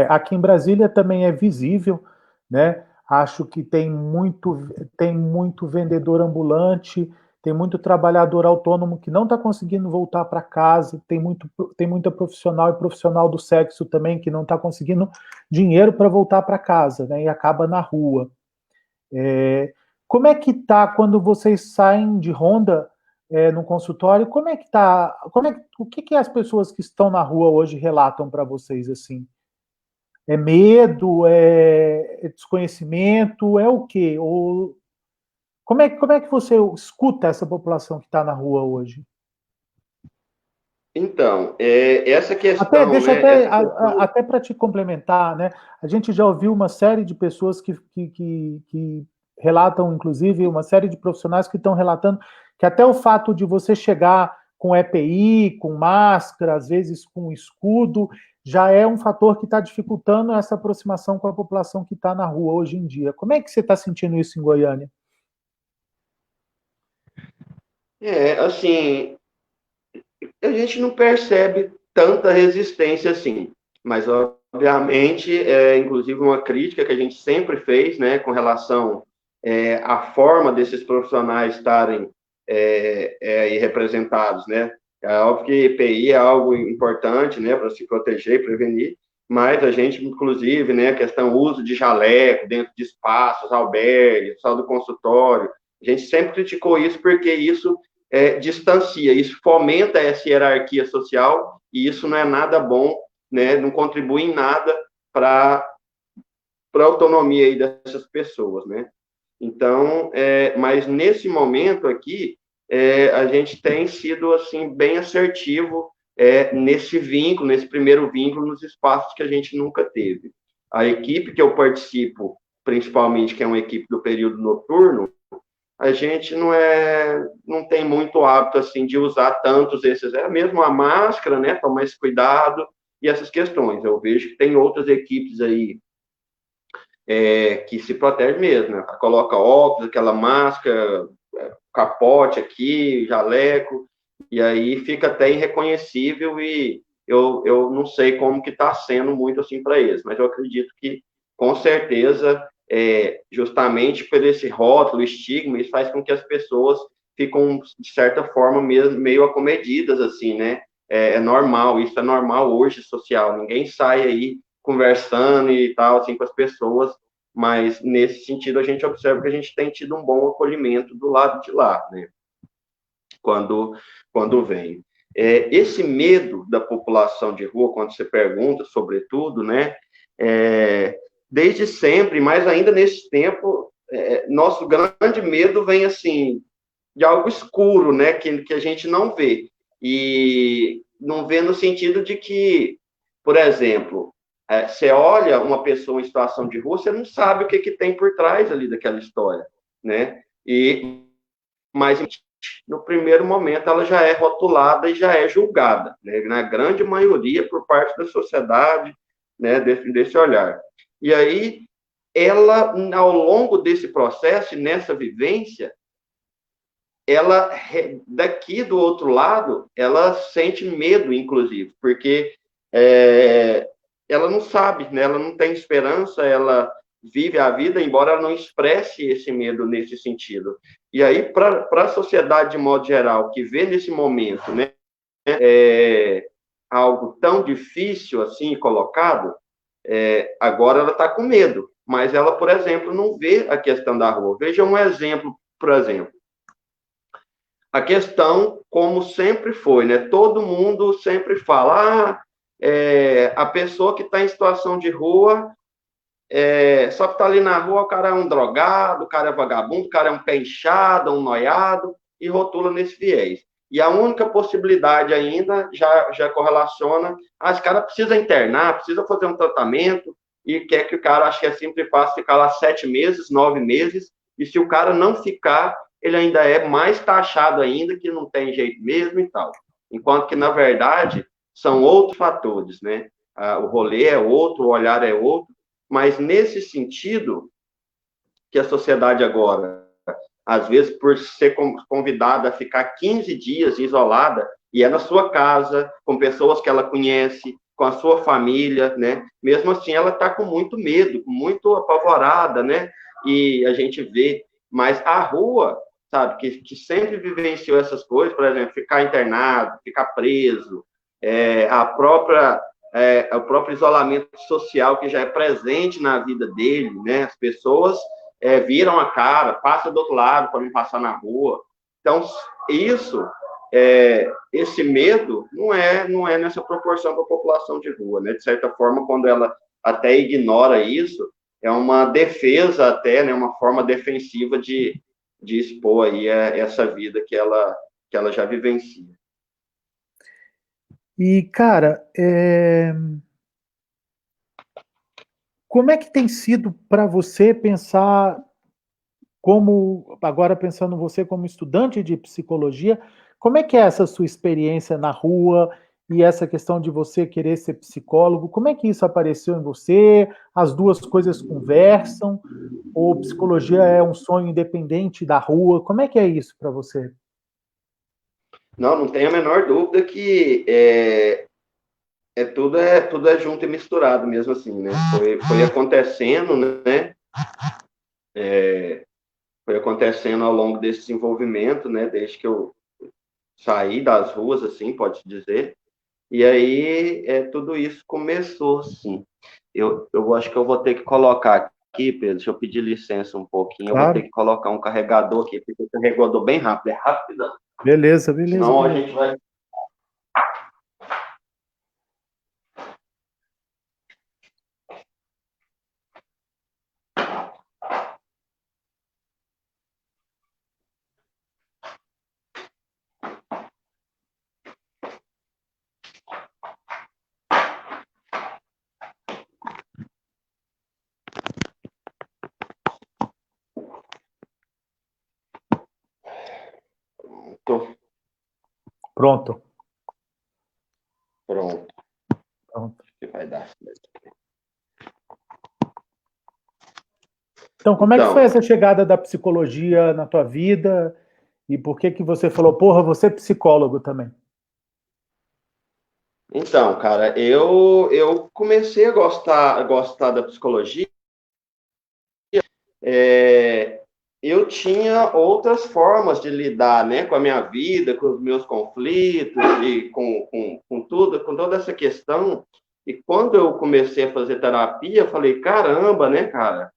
Speaker 1: Aqui em Brasília também é visível, né? Acho que tem muito vendedor ambulante, tem muito trabalhador autônomo que não está conseguindo voltar para casa, tem muita profissional e profissional do sexo também que não está conseguindo dinheiro para voltar para casa, né? E acaba na rua. Como é que tá quando vocês saem de ronda no consultório? Como é que tá? O que as pessoas que estão na rua hoje relatam para vocês assim? É medo? É desconhecimento? É o quê? Como é que você escuta essa população que está na rua hoje?
Speaker 3: Então, essa questão...
Speaker 1: Até para te complementar, né? A gente já ouviu uma série de pessoas que relatam, inclusive, uma série de profissionais que estão relatando que até o fato de você chegar com EPI, com máscara, às vezes com escudo, já é um fator que está dificultando essa aproximação com a população que está na rua hoje em dia. Como é que você está sentindo isso em Goiânia?
Speaker 3: Assim, a gente não percebe tanta resistência assim, mas obviamente, inclusive uma crítica que a gente sempre fez, né, com relação à forma desses profissionais estarem representados, né, é óbvio que EPI é algo importante, né, para se proteger e prevenir, mas a gente, inclusive, né, a questão uso de jaleco dentro de espaços, albergues, sala do consultório, a gente sempre criticou isso porque isso distancia, isso fomenta essa hierarquia social e isso não é nada bom, né, não contribui em nada para para a autonomia aí dessas pessoas, né? Então, mas nesse momento aqui, a gente tem sido, assim, bem assertivo nesse vínculo, nesse primeiro vínculo, nos espaços que a gente nunca teve. A equipe que eu participo, principalmente, que é uma equipe do período noturno, a gente não tem muito hábito, assim, de usar tantos esses, mesmo a máscara, né, tomar esse cuidado e essas questões. Eu vejo que tem outras equipes aí que se protege mesmo, né? Coloca óculos, aquela máscara, capote aqui, jaleco, e aí fica até irreconhecível e eu não sei como que está sendo muito assim para eles, mas eu acredito que, com certeza, justamente por esse rótulo, estigma, isso faz com que as pessoas ficam, de certa forma, mesmo, meio acomedidas, assim, né? É normal, isso é normal hoje, social, ninguém sai aí conversando e tal, assim, com as pessoas, mas nesse sentido a gente observa que a gente tem tido um bom acolhimento do lado de lá, né? Quando vem. Esse medo da população de rua, quando você pergunta, sobretudo, né? Desde sempre, mas ainda nesse tempo, nosso grande medo vem, assim, de algo escuro, né? Que a gente não vê. E não vê no sentido de que, por exemplo, você olha uma pessoa em situação de rua, você não sabe o que tem por trás ali daquela história, né? Mas no primeiro momento ela já é rotulada e já é julgada, né? Na grande maioria por parte da sociedade, né? Desse olhar. E aí ela, ao longo desse processo, nessa vivência, ela, daqui do outro lado, ela sente medo, inclusive, porque ela não sabe, né? Ela não tem esperança, ela vive a vida, embora ela não expresse esse medo nesse sentido. E aí, para a sociedade, de modo geral, que vê nesse momento, né, algo tão difícil assim colocado, agora ela está com medo, mas ela, por exemplo, não vê a questão da rua. Veja um exemplo, por exemplo. A questão, como sempre foi, né? Todo mundo sempre fala, a pessoa que está em situação de rua, só que está ali na rua, o cara é um drogado, o cara é vagabundo, o cara é um pé inchado, um noiado, e rotula nesse viés. E a única possibilidade ainda já correlaciona, esse cara precisa internar, precisa fazer um tratamento, e quer que o cara, acho que é sempre fácil ficar lá 7 meses, 9 meses, e se o cara não ficar, ele ainda é mais taxado ainda, que não tem jeito mesmo e tal. Enquanto que, na verdade, são outros fatores, né? O rolê é outro, o olhar é outro, mas nesse sentido que a sociedade agora, às vezes, por ser convidada a ficar 15 dias isolada, e é na sua casa, com pessoas que ela conhece, com a sua família, né? Mesmo assim, ela está com muito medo, muito apavorada, né? E a gente vê, mas a rua, sabe, que sempre vivenciou essas coisas, por exemplo, ficar internado, ficar preso, o próprio isolamento social que já é presente na vida dele, né? As pessoas viram a cara, passa do outro lado para não passar na rua. Então, esse medo não é nessa proporção para a população de rua, né? De certa forma, quando ela até ignora isso, é uma defesa até, né? Uma forma defensiva de expor aí essa vida que ela já vivencia.
Speaker 1: E, cara, como é que tem sido para você pensar agora pensando você como estudante de psicologia, como é que é essa sua experiência na rua e essa questão de você querer ser psicólogo? Como é que isso apareceu em você? As duas coisas conversam? Ou psicologia é um sonho independente da rua? Como é que é isso para você?
Speaker 3: Não tenho a menor dúvida que tudo é junto e misturado mesmo assim, né? Foi acontecendo, né? Foi acontecendo ao longo desse desenvolvimento, né? Desde que eu saí das ruas, assim, pode dizer. E aí tudo isso começou, assim. Eu acho que eu vou ter que colocar aqui, Pedro, deixa eu pedir licença um pouquinho, eu vou ter
Speaker 1: Claro.
Speaker 3: que colocar um carregador aqui, porque o carregador bem rápido, é rapidão.
Speaker 1: Beleza, beleza,
Speaker 3: Senão a
Speaker 1: beleza.
Speaker 3: gente vai.
Speaker 1: Pronto.
Speaker 3: Pronto.
Speaker 1: Pronto.
Speaker 3: Acho que vai dar.
Speaker 1: Então, como é que foi essa chegada da psicologia na tua vida? E por que que você falou, porra, você é psicólogo também?
Speaker 3: Então, cara, eu comecei a gostar da psicologia. Eu tinha outras formas de lidar, né, com a minha vida, com os meus conflitos e com tudo, com toda essa questão. E quando eu comecei a fazer terapia, eu falei, caramba, né, cara?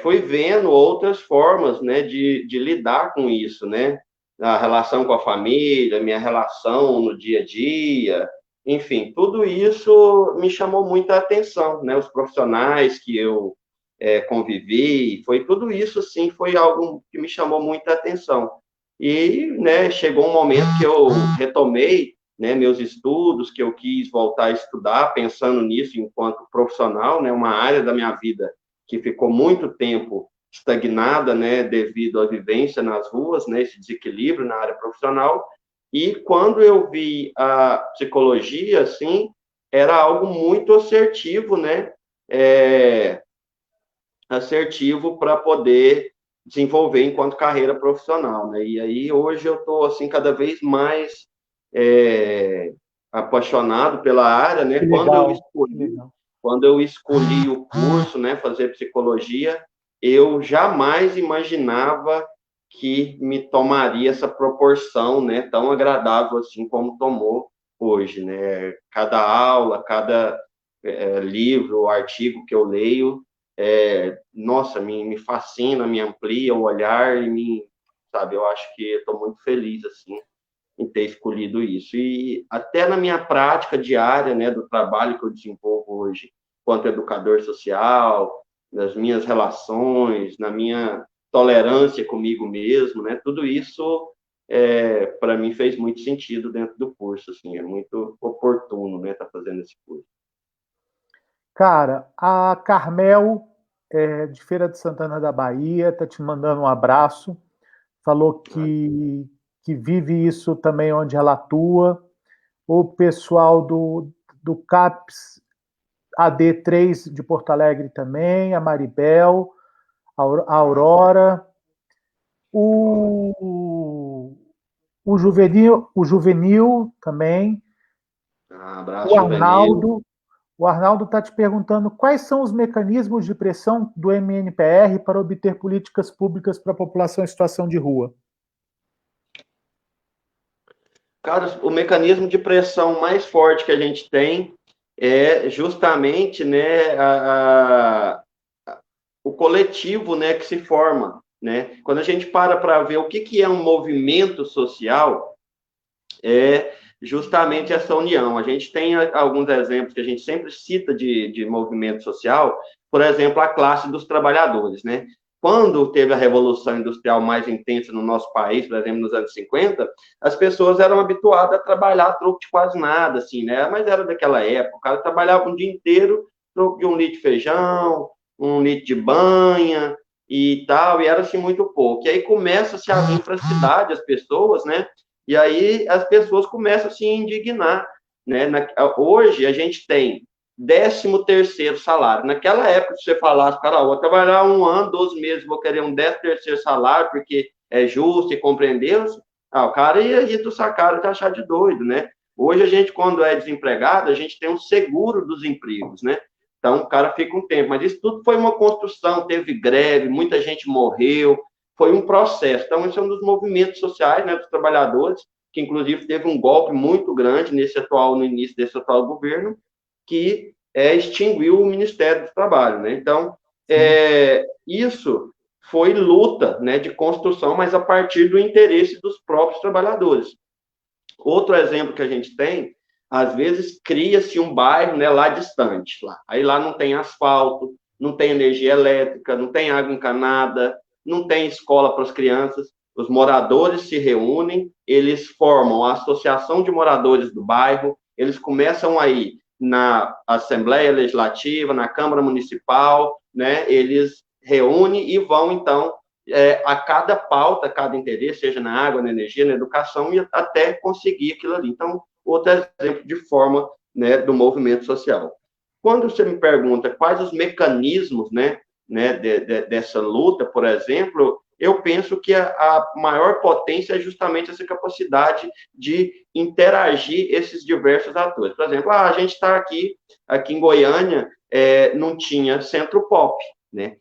Speaker 3: Fui vendo outras formas, né, de lidar com isso, né? A relação com a família, minha relação no dia a dia, enfim, tudo isso me chamou muita atenção, né? Os profissionais que eu convivi, foi tudo isso, sim, foi algo que me chamou muita atenção. E, né, chegou um momento que eu retomei, né, meus estudos, que eu quis voltar a estudar, pensando nisso enquanto profissional, né, uma área da minha vida que ficou muito tempo estagnada, né, devido à vivência nas ruas, né, esse desequilíbrio na área profissional. E quando eu vi a psicologia, assim, era algo muito assertivo, né, assertivo para poder desenvolver enquanto carreira profissional, né? E aí hoje eu estou assim cada vez mais apaixonado pela área, né?
Speaker 1: Que legal, que legal.
Speaker 3: Quando eu escolhi o curso, né, fazer psicologia, eu jamais imaginava que me tomaria essa proporção, né, tão agradável assim como tomou hoje, né? Cada aula, cada livro, artigo que eu leio, nossa, me fascina, me amplia o olhar e sabe, eu acho que estou muito feliz assim em ter escolhido isso. E até na minha prática diária, né, do trabalho que eu desenvolvo hoje, quanto educador social, nas minhas relações, na minha tolerância comigo mesmo, né, tudo isso para mim fez muito sentido dentro do curso, assim, é muito oportuno, né, estar fazendo esse curso.
Speaker 1: Cara, a Carmel, de Feira de Santana da Bahia, está te mandando um abraço. Falou que vive isso também onde ela atua. O pessoal do CAPS AD3 de Porto Alegre também, a Maribel, a Aurora, o Juvenil também,
Speaker 3: Abraço,
Speaker 1: o
Speaker 3: Juvenil.
Speaker 1: Arnaldo. O Arnaldo está te perguntando quais são os mecanismos de pressão do MNPR para obter políticas públicas para a população em situação de rua.
Speaker 3: Cara, o mecanismo de pressão mais forte que a gente tem é justamente, né, o coletivo, né, que se forma, né? Quando a gente para ver o que é um movimento social, é justamente essa união. A gente tem alguns exemplos que a gente sempre cita de movimento social, por exemplo, a classe dos trabalhadores, né? Quando teve a Revolução Industrial mais intensa no nosso país, por exemplo, nos anos 50, as pessoas eram habituadas a trabalhar a troco de quase nada, assim, né? Mas era daquela época, o cara trabalhava um dia inteiro, troco de 1 litro de feijão, 1 litro de banha e tal, e era assim muito pouco. E aí começa-se a vir para a cidade as pessoas, né? E aí as pessoas começam a se indignar, né? Hoje a gente tem 13º salário. Naquela época, se você falasse, cara, vou trabalhar 1 ano, 12 meses, vou querer um 13º salário, porque é justo e compreendeu-se, o cara ia do sacado e achar de doido, né? Hoje a gente, quando é desempregado, a gente tem um seguro dos empregos, né? Então o cara fica um tempo, mas isso tudo foi uma construção, teve greve, muita gente morreu, foi um processo. Então, esse é um dos movimentos sociais, né, dos trabalhadores, que inclusive teve um golpe muito grande no início desse atual governo, que extinguiu o Ministério do Trabalho, né? Então, isso foi luta, né, de construção, mas a partir do interesse dos próprios trabalhadores. Outro exemplo que a gente tem, às vezes cria-se um bairro, né, lá distante, lá. Aí lá não tem asfalto, não tem energia elétrica, não tem água encanada, não tem escola para as crianças. Os moradores se reúnem, eles formam a associação de moradores do bairro, eles começam aí na Assembleia Legislativa, na Câmara Municipal, né? Eles reúnem e vão, então, a cada pauta, cada interesse, seja na água, na energia, na educação, e até conseguir aquilo ali. Então, outro exemplo de forma, né, do movimento social. Quando você me pergunta quais os mecanismos, né, dessa luta, por exemplo, eu penso que a maior potência é justamente essa capacidade de interagir esses diversos atores. Por exemplo, a gente está aqui em Goiânia, não tinha centro pop, né?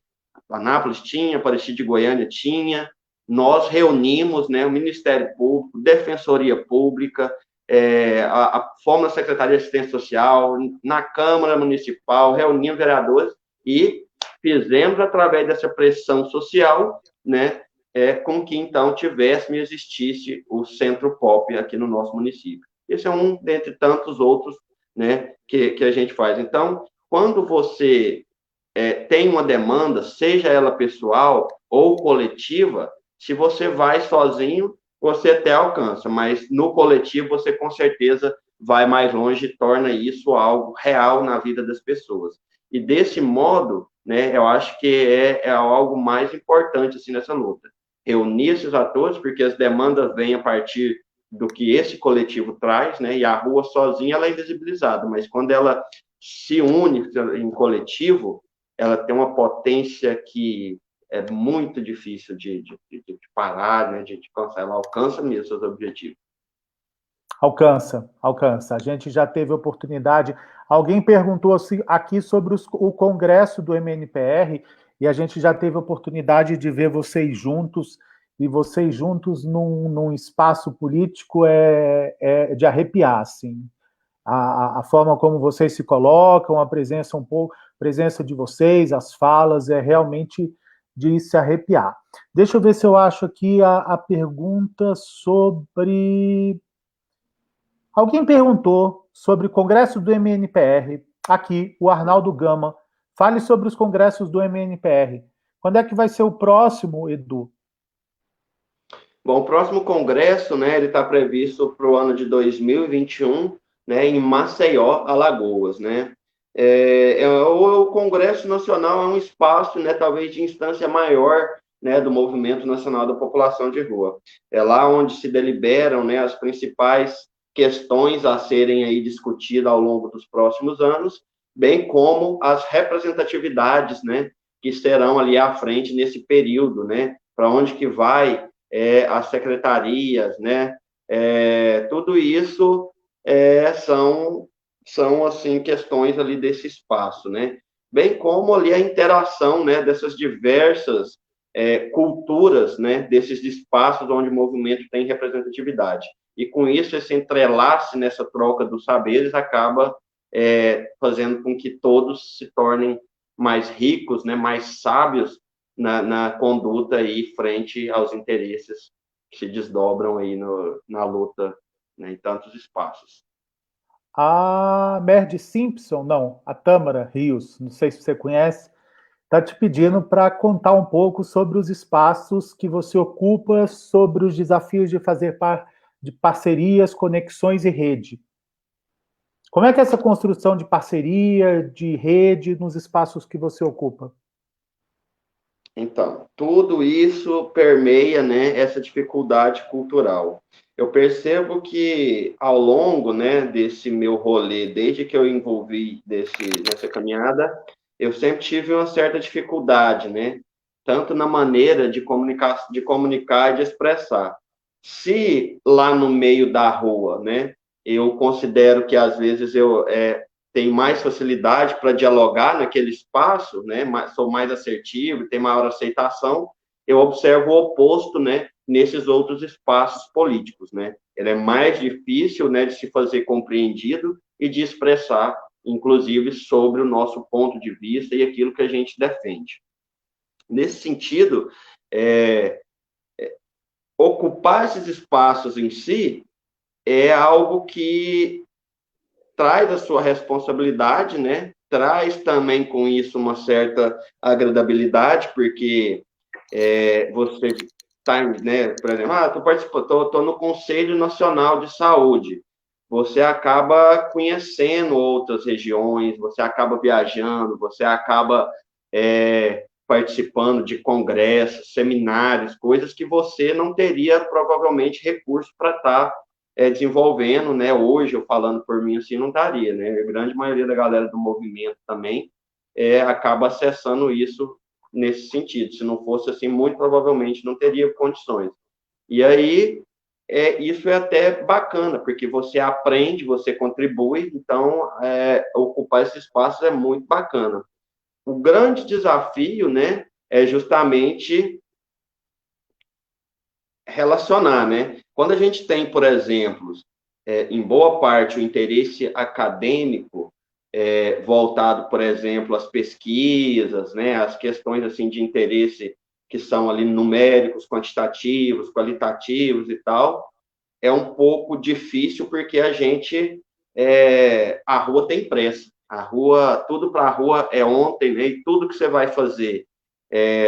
Speaker 3: Anápolis tinha, Aparecida de Goiânia tinha, nós reunimos, né, o Ministério Público, Defensoria Pública, a Fórmula Secretaria de Assistência Social, na Câmara Municipal, reunimos vereadores e fizemos, através dessa pressão social, né, com que, então, tivesse e existisse o Centro Pop aqui no nosso município. Esse é um dentre tantos outros, né, que a gente faz. Então, quando você tem uma demanda, seja ela pessoal ou coletiva, se você vai sozinho, você até alcança, mas no coletivo você com certeza vai mais longe e torna isso algo real na vida das pessoas. E desse modo, né, eu acho que é algo mais importante assim, nessa luta. Reunir esses atores, porque as demandas vêm a partir do que esse coletivo traz, né, e a rua sozinha ela é invisibilizada, mas quando ela se une em coletivo, ela tem uma potência que é muito difícil de parar, né, de alcançar. Ela alcança mesmo seus objetivos.
Speaker 1: Alcança. A gente já teve oportunidade. Alguém perguntou aqui sobre o congresso do MNPR, e a gente já teve oportunidade de ver vocês juntos, e vocês juntos num espaço político é de arrepiar, assim. A forma como vocês se colocam, a presença de vocês, as falas, é realmente de se arrepiar. Deixa eu ver se eu acho aqui a pergunta sobre... Alguém perguntou sobre o congresso do MNPR. Aqui, o Arnaldo Gama. Fale sobre os congressos do MNPR. Quando é que vai ser o próximo, Edu?
Speaker 3: Bom, o próximo congresso, né, ele está previsto para o ano de 2021, né, em Maceió, Alagoas, né? O Congresso Nacional é um espaço, né, talvez de instância maior, né, do Movimento Nacional da População de Rua. É lá onde se deliberam, né, as principais questões a serem aí discutidas ao longo dos próximos anos, bem como as representatividades, né, que serão ali à frente nesse período, né, para onde que vai as secretarias, né, tudo isso são assim questões ali desse espaço, né, bem como ali a interação, né, dessas diversas culturas, né, desses espaços onde o movimento tem representatividade. E com isso, esse entrelace nessa troca dos saberes acaba fazendo com que todos se tornem mais ricos, né, mais sábios na conduta aí frente aos interesses que se desdobram aí na luta, né, em tantos espaços.
Speaker 1: A Merd Simpson, não, a Tâmara Rios, não sei se você conhece, está te pedindo para contar um pouco sobre os espaços que você ocupa, sobre os desafios de fazer de parcerias, conexões e rede. Como é que é essa construção de parceria, de rede nos espaços que você ocupa?
Speaker 3: Então, tudo isso permeia, né, essa dificuldade cultural. Eu percebo que, ao longo, né, desse meu rolê, desde que eu envolvi nessa caminhada, eu sempre tive uma certa dificuldade, né, tanto na maneira de comunicar e de expressar. Se lá no meio da rua, né, eu considero que, às vezes, eu tem mais facilidade para dialogar naquele espaço, né? Sou mais assertivo, tenho maior aceitação, eu observo o oposto, né? Nesses outros espaços políticos, né? Ele é mais difícil, né? De se fazer compreendido e de expressar, inclusive, sobre o nosso ponto de vista e aquilo que a gente defende. Nesse sentido, ocupar esses espaços em si é algo que traz a sua responsabilidade, né? Traz também com isso uma certa agradabilidade, porque você está, né? Por exemplo, estou no Conselho Nacional de Saúde. Você acaba conhecendo outras regiões, você acaba viajando, você acaba participando de congressos, seminários, coisas que você não teria provavelmente recurso para estar desenvolvendo, né? Hoje, eu falando por mim assim, não estaria, né? A grande maioria da galera do movimento também acaba acessando isso nesse sentido. Se não fosse assim, muito provavelmente não teria condições. E aí, isso é até bacana, porque você aprende, você contribui, então ocupar esses espaços é muito bacana. O grande desafio, né, é justamente relacionar, né? Quando a gente tem, por exemplo, em boa parte o interesse acadêmico voltado, por exemplo, às pesquisas, né, às questões assim de interesse que são ali numéricos, quantitativos, qualitativos e tal, é um pouco difícil porque a rua tem pressa. A rua, tudo para a rua é ontem, né? E tudo que você vai fazer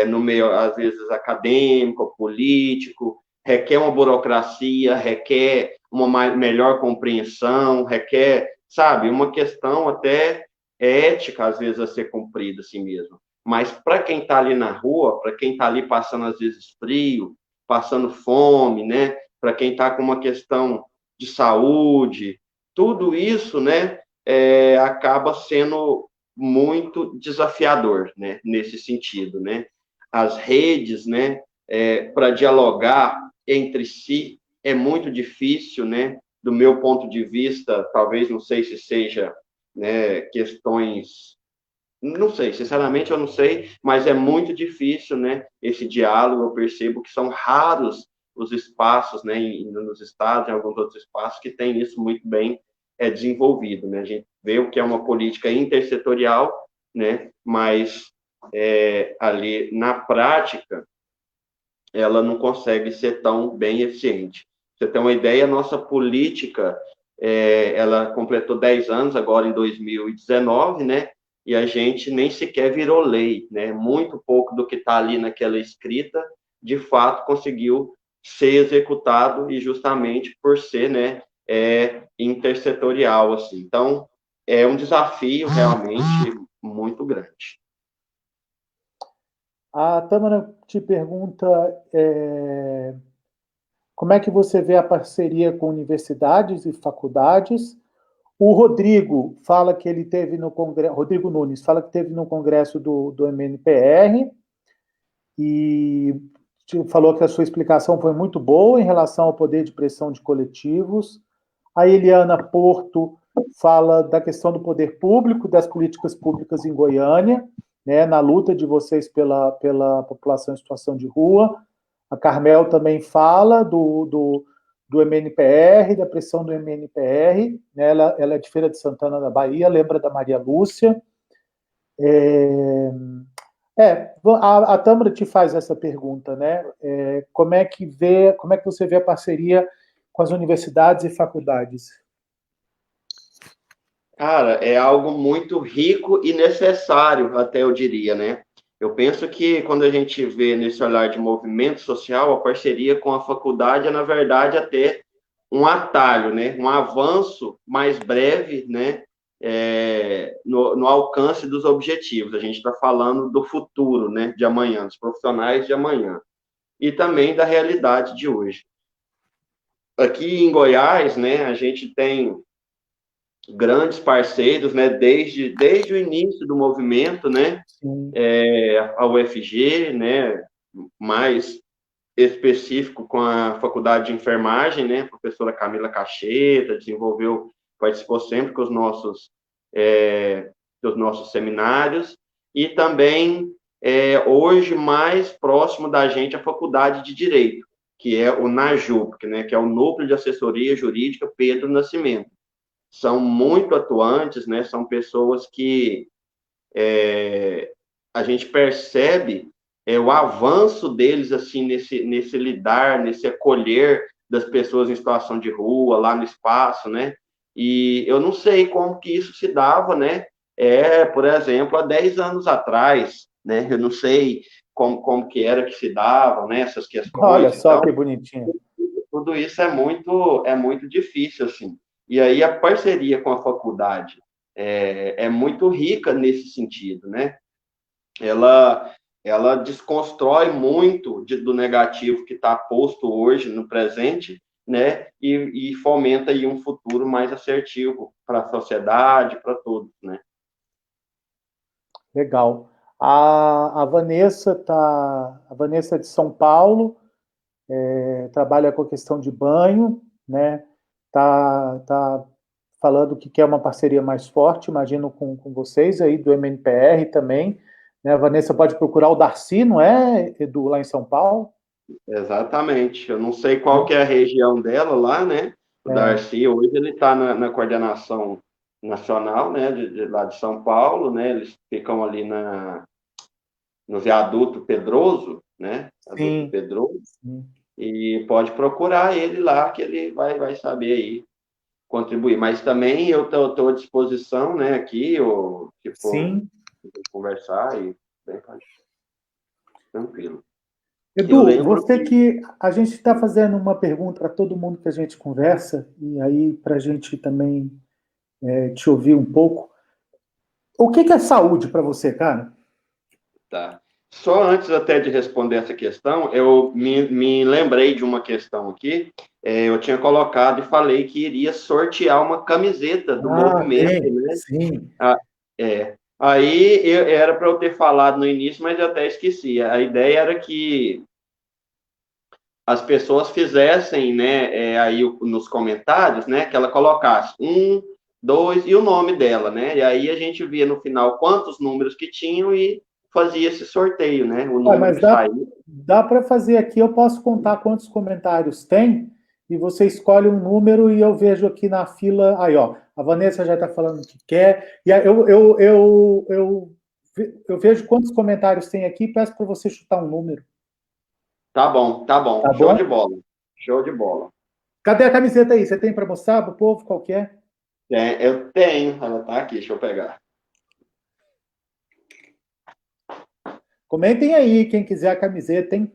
Speaker 3: no meio, às vezes, acadêmico, político, requer uma burocracia, requer uma melhor compreensão, requer, sabe, uma questão até ética, às vezes, a ser cumprida assim mesmo. Mas para quem está ali na rua, para quem está ali passando, às vezes, frio, passando fome, né? Para quem está com uma questão de saúde, tudo isso, né, acaba sendo muito desafiador, né, nesse sentido, né? As redes, né, para dialogar entre si é muito difícil, né? Do meu ponto de vista, talvez não sei se seja, né, questões, não sei, sinceramente eu não sei, mas é muito difícil, né? Esse diálogo, eu percebo que são raros os espaços, né, nos estados, em alguns outros espaços, que tem isso muito bem desenvolvido, né? A gente vê o que é uma política intersetorial, né? Mas ali na prática ela não consegue ser tão bem eficiente. Pra você ter uma ideia, a nossa política ela completou 10 anos agora em 2019, né? E a gente nem sequer virou lei, né? Muito pouco do que está ali naquela escrita, de fato, conseguiu ser executado e justamente por ser, né, intersetorial, assim. Então, é um desafio realmente muito grande.
Speaker 1: A Tâmara te pergunta como é que você vê a parceria com universidades e faculdades. O Rodrigo fala que ele teve no congresso, Rodrigo Nunes fala que teve no congresso do MNPR e falou que a sua explicação foi muito boa em relação ao poder de pressão de coletivos. A Eliana Porto fala da questão do poder público, das políticas públicas em Goiânia, né, na luta de vocês pela população em situação de rua. A Carmel também fala do MNPR, da pressão do MNPR, né, ela é de Feira de Santana da Bahia, lembra da Maria Lúcia. A Tâmara te faz essa pergunta, né? Como é que você vê a parceria com as universidades e faculdades?
Speaker 3: Cara, é algo muito rico e necessário, até eu diria, né? Eu penso que quando a gente vê nesse olhar de movimento social, a parceria com a faculdade é, na verdade, até um atalho, né? Um avanço mais breve, né? No alcance dos objetivos. A gente está falando do futuro, né? De amanhã, dos profissionais de amanhã. E também da realidade de hoje. Aqui em Goiás, né? A gente tem grandes parceiros, né? Desde o início do movimento, né? A UFG, né? Mais específico com a Faculdade de Enfermagem, né? A professora Camila Cacheta participou sempre com dos nossos seminários, e também, hoje, mais próximo da gente, a Faculdade de Direito, que é o NAJUP, né? Que é o Núcleo de Assessoria Jurídica Pedro Nascimento. São muito atuantes, né? São pessoas que a gente percebe o avanço deles assim nesse lidar, nesse acolher das pessoas em situação de rua, lá no espaço, né? E eu não sei como que isso se dava, né? Por exemplo, há 10 anos atrás, né? Eu não sei como que era que se dava, né? Essas questões.
Speaker 1: Olha só
Speaker 3: então,
Speaker 1: que bonitinho.
Speaker 3: Tudo isso é muito difícil, assim. E aí a parceria com a faculdade é muito rica nesse sentido, né? Ela ela desconstrói muito do negativo que está posto hoje no presente, né, e fomenta aí um futuro mais assertivo para a sociedade, para todos, né.
Speaker 1: Legal. A Vanessa a Vanessa é de São Paulo, trabalha com a questão de banho, né? Tá falando que quer uma parceria mais forte, imagino, com vocês aí do MNPR também. Né? A Vanessa pode procurar o Darcy, não é, Edu, lá em São Paulo?
Speaker 3: Exatamente. Eu não sei qual que é a região dela lá, né? O
Speaker 1: É,
Speaker 3: Darcy, hoje ele está na coordenação nacional, né, lá de São Paulo, né? Eles ficam ali no viaduto Pedroso, né? Viaduto
Speaker 1: sim,
Speaker 3: Pedroso.
Speaker 1: sim.
Speaker 3: E pode procurar ele lá, que ele vai saber aí contribuir. Mas também eu estou à disposição, né, aqui, ou se for
Speaker 1: Sim.
Speaker 3: conversar, e bem tranquilo. Eu
Speaker 1: Edu,
Speaker 3: lembro
Speaker 1: você
Speaker 3: que...
Speaker 1: que a gente está fazendo uma pergunta para todo mundo que a gente conversa, e aí para a gente também te ouvir um pouco. O que é saúde para você, cara?
Speaker 3: Tá. Só antes até de responder essa questão, eu me lembrei de uma questão aqui. Eu tinha colocado e falei que iria sortear uma camiseta do movimento,
Speaker 1: Tem,
Speaker 3: né?
Speaker 1: sim.
Speaker 3: Ah, Aí era para eu ter falado no início, mas eu até esqueci. A ideia era que as pessoas fizessem, né, aí nos comentários, né, que ela colocasse 1, 2 e o nome dela, né? E aí a gente via no final quantos números que tinham e fazia esse sorteio, né? O
Speaker 1: Olha,
Speaker 3: número
Speaker 1: mas
Speaker 3: que saiu.
Speaker 1: dá para fazer aqui, eu posso contar quantos comentários tem, e você escolhe um número e eu vejo aqui na fila. Aí, ó, a Vanessa já está falando que quer. E aí eu vejo quantos comentários tem aqui e peço para você chutar um número.
Speaker 3: Tá bom, tá bom.
Speaker 1: Tá
Speaker 3: Show de
Speaker 1: bom?
Speaker 3: bola. Show de bola.
Speaker 1: Cadê a camiseta aí? Você tem para mostrar para o povo qual que é?
Speaker 3: Eu tenho, ela tá aqui, deixa eu pegar.
Speaker 1: Comentem aí, quem quiser a camiseta, hein?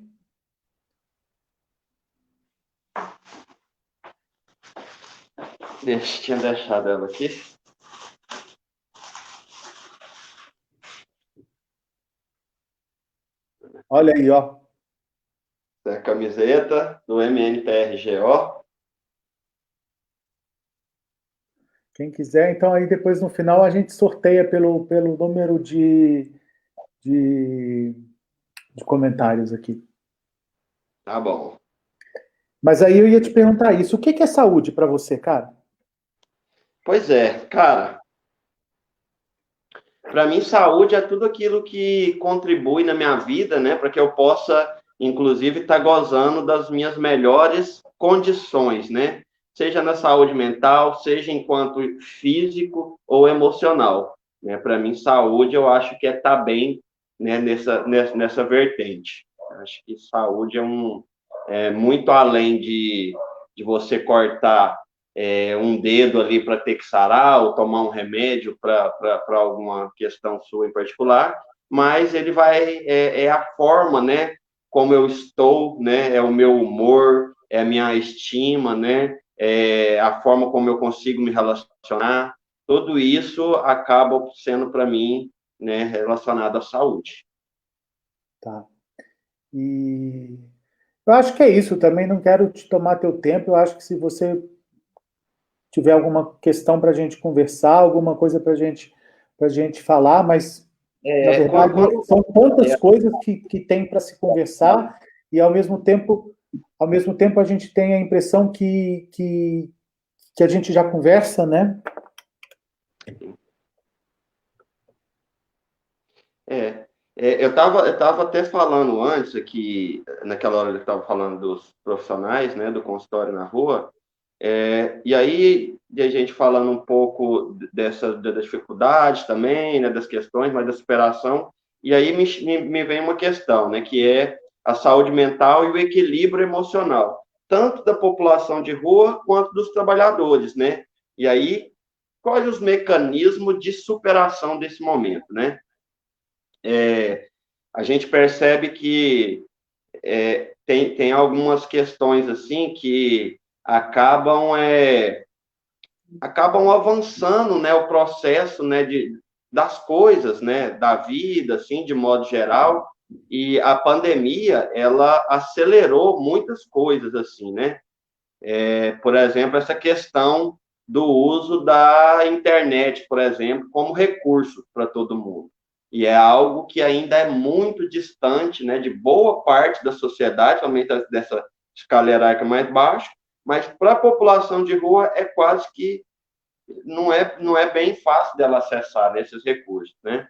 Speaker 3: Tinha deixado ela aqui.
Speaker 1: Olha aí, ó.
Speaker 3: É a camiseta do MNPRGO.
Speaker 1: Quem quiser, então aí depois no final a gente sorteia pelo número de, de comentários aqui.
Speaker 3: Tá bom.
Speaker 1: Mas aí eu ia te perguntar isso. O que é saúde para você, cara?
Speaker 3: Pois é, cara. Para mim, saúde é tudo aquilo que contribui na minha vida, né, para que eu possa, inclusive, estar gozando das minhas melhores condições, né? Seja na saúde mental, seja enquanto físico ou emocional. Né? Para mim, saúde, eu acho que é estar bem, né, nessa vertente. Acho que saúde é muito além de você cortar um dedo ali para ter que sarar ou tomar um remédio para alguma questão sua em particular, mas ele é a forma, né, como eu estou, né, é o meu humor, é a minha estima, né, é a forma como eu consigo me relacionar, tudo isso acaba sendo para mim, né, relacionado à saúde.
Speaker 1: Tá. E eu acho que é isso. Também não quero te tomar teu tempo. Eu acho que se você tiver alguma questão para a gente conversar, alguma coisa para gente falar, mas na verdade são tantas coisas que tem para se conversar e ao mesmo tempo a gente tem a impressão que a gente já conversa, né?
Speaker 3: Eu tava até falando antes aqui, naquela hora que eu estava falando dos profissionais, né, do consultório na rua, e aí a gente falando um pouco das dificuldades também, né, das questões, mas da superação, e aí me vem uma questão, né, que é a saúde mental e o equilíbrio emocional, tanto da população de rua quanto dos trabalhadores, né? E aí, quais os mecanismos de superação desse momento, né? A gente percebe que tem algumas questões assim que acabam avançando, né, o processo, né, das coisas, né, da vida, assim, de modo geral, E a pandemia, ela acelerou muitas coisas, assim, né? Por exemplo, essa questão do uso da internet, por exemplo, como recurso para todo mundo. E é algo que ainda é muito distante, né, de boa parte da sociedade, somente dessa escala hierárquica mais baixa, mas para a população de rua é quase que não é bem fácil dela acessar esses recursos, né?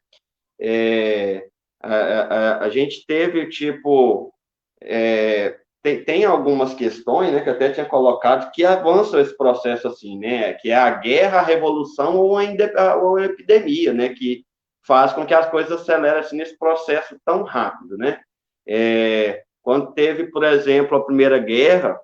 Speaker 3: É, a gente teve, tipo, tem algumas questões, né, que eu até tinha colocado, que avançam esse processo assim, né, que é a guerra, a revolução ou a epidemia, né, que faz com que as coisas acelerem assim, nesse processo tão rápido, né. Quando teve, por exemplo, a Primeira Guerra,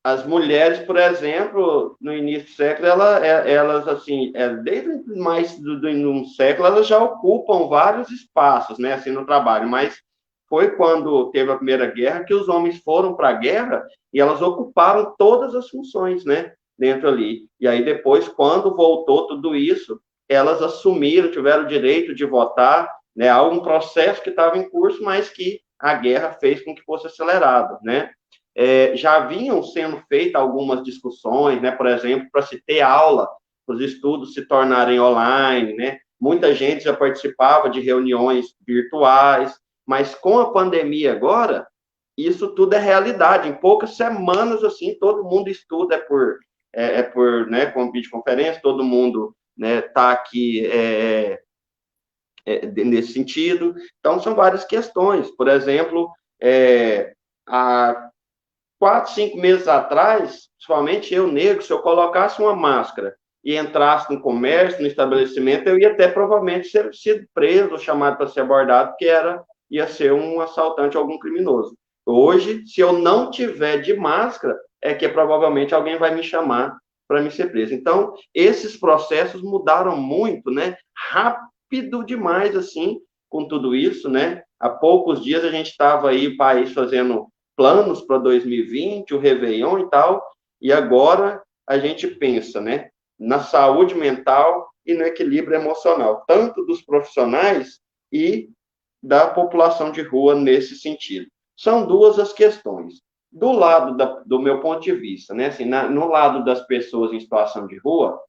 Speaker 3: as mulheres, por exemplo, no início do século, elas assim, desde mais do um século, elas já ocupam vários espaços, né, assim, no trabalho, mas foi quando teve a Primeira Guerra que os homens foram para a guerra e elas ocuparam todas as funções, né, dentro ali. E aí depois, quando voltou tudo isso, elas assumiram, tiveram o direito de votar, né, há um processo que estava em curso, mas que a guerra fez com que fosse acelerado, né. Já vinham sendo feitas algumas discussões, né, por exemplo, para se ter aula, os estudos se tornarem online, né, muita gente já participava de reuniões virtuais, mas com a pandemia agora, isso tudo é realidade, em poucas semanas, assim, todo mundo estuda, né, com videoconferência, todo mundo, né, tá aqui nesse sentido, então são várias questões, por exemplo, a 4, 5 meses atrás, principalmente eu, negro, se eu colocasse uma máscara e entrasse no comércio, no estabelecimento, eu ia até provavelmente ser sido preso ou chamado para ser abordado, porque ia ser um assaltante ou algum criminoso. Hoje, se eu não tiver de máscara, é que provavelmente alguém vai me chamar para me ser preso. Então, esses processos mudaram muito, né? Rápido demais, assim, com tudo isso, né? Há poucos dias a gente estava aí, o país fazendo planos para 2020, o Réveillon e tal, e agora a gente pensa, né, na saúde mental e no equilíbrio emocional, tanto dos profissionais e da população de rua nesse sentido. São duas as questões. Do lado do meu ponto de vista, né, assim, no lado das pessoas em situação de rua,